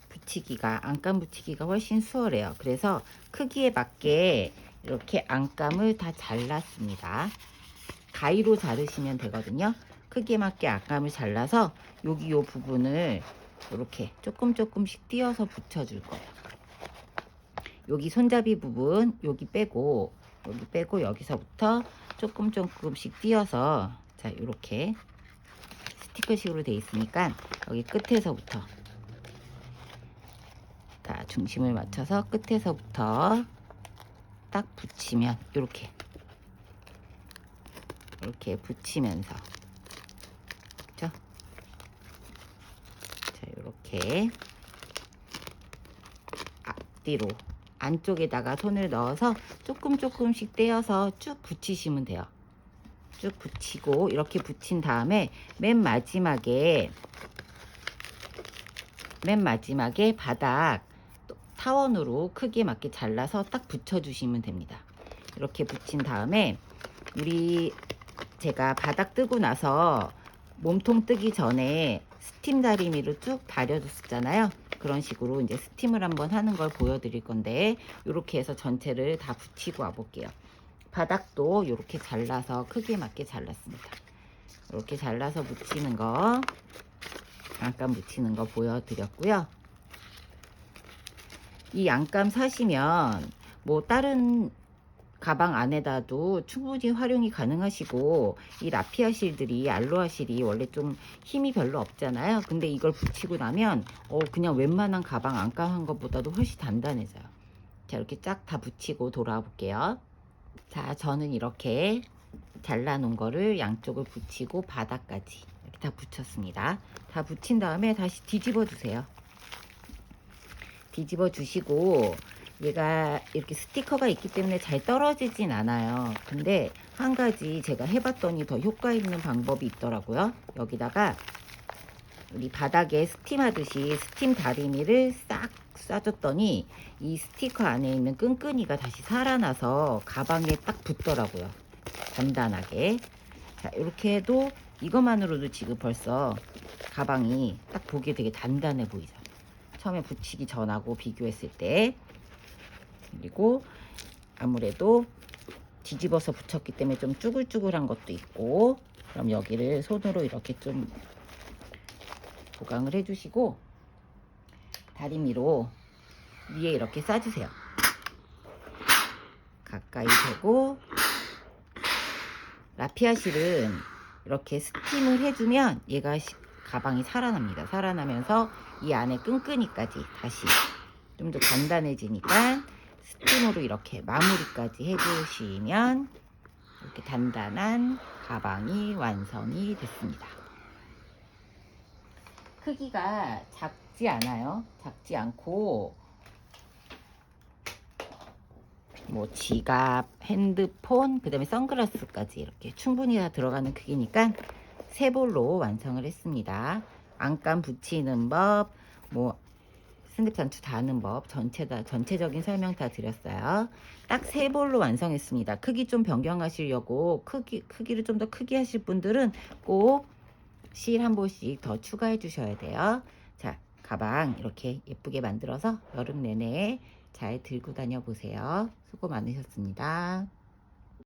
붙이기가, 안감 붙이기가 훨씬 수월해요. 그래서 크기에 맞게 이렇게 안감을 다 잘랐습니다. 가위로 자르시면 되거든요. 크기에 맞게 안감을 잘라서 여기 요 부분을 이렇게 조금씩 띄어서 붙여줄 거예요. 여기 손잡이 부분 여기 빼고 여기서부터 조금씩 띄어서, 자, 이렇게 스티커식으로 돼 있으니까 여기 끝에서부터, 자, 중심을 맞춰서 끝에서부터 딱 붙이면 이렇게 붙이면서, 그렇죠? 자, 이렇게 앞뒤로 안쪽에다가 손을 넣어서 조금씩 떼어서 쭉 붙이시면 돼요. 쭉 붙이고, 이렇게 붙인 다음에 맨 마지막에 바닥 타원으로 크기에 맞게 잘라서 딱 붙여주시면 됩니다. 이렇게 붙인 다음에 제가 바닥 뜨고 나서 몸통 뜨기 전에 스팀 다리미로 쭉 다려줬었잖아요. 그런 식으로 이제 스팀을 한번 하는 걸 보여드릴 건데, 이렇게 해서 전체를 다 붙이고 와볼게요. 바닥도 이렇게 잘라서 크기에 맞게 잘랐습니다. 이렇게 잘라서 붙이는 거, 안감 붙이는 거 보여드렸고요. 이 안감 사시면 뭐 다른 가방 안에다도 충분히 활용이 가능하시고, 이 라피아 실들이, 알로하 실이 원래 좀 힘이 별로 없잖아요. 근데 이걸 붙이고 나면 그냥 웬만한 가방 안감 한 것보다도 훨씬 단단해져요. 자, 이렇게 쫙 다 붙이고 돌아와 볼게요. 자, 저는 이렇게 잘라 놓은 거를 양쪽을 붙이고 바닥까지 이렇게 다 붙였습니다. 다 붙인 다음에 다시 뒤집어 주세요. 뒤집어 주시고, 얘가 이렇게 스티커가 있기 때문에 잘 떨어지진 않아요. 근데 한 가지 제가 해봤더니 더 효과 있는 방법이 있더라고요. 여기다가 우리 바닥에 스팀하듯이 스팀 다리미를 싹 쏴줬더니 이 스티커 안에 있는 끈끈이가 다시 살아나서 가방에 딱 붙더라고요. 단단하게. 자, 이렇게 해도 이것만으로도 지금 벌써 가방이 딱 보기에 되게 단단해 보이죠. 처음에 붙이기 전하고 비교했을 때. 그리고 아무래도 뒤집어서 붙였기 때문에 좀 쭈글쭈글한 것도 있고, 그럼 여기를 손으로 이렇게 좀 보강을 해주시고, 다리미로 위에 이렇게 싸주세요. 가까이 대고, 라피아 실은 이렇게 스팀을 해주면 얘가 가방이 살아납니다. 살아나면서 이 안에 끈끈이까지 다시 좀 더 단단해지니까 스팀으로 이렇게 마무리까지 해주시면 이렇게 단단한 가방이 완성이 됐습니다. 크기가 작지 않아요. 작지 않고 뭐 지갑, 핸드폰, 그 다음에 선글라스까지 이렇게 충분히 다 들어가는 크기니까 세 볼로 완성을 했습니다. 안감 붙이는 법, 뭐 스냅 단추 다는 법 전체적인 설명 다 드렸어요. 딱 세 볼로 완성했습니다. 크기 좀 변경하시려고 크기를 좀 더 크게 하실 분들은 꼭 실 한 볼씩 더 추가해 주셔야 돼요. 자, 가방 이렇게 예쁘게 만들어서 여름 내내 잘 들고 다녀 보세요. 수고 많으셨습니다.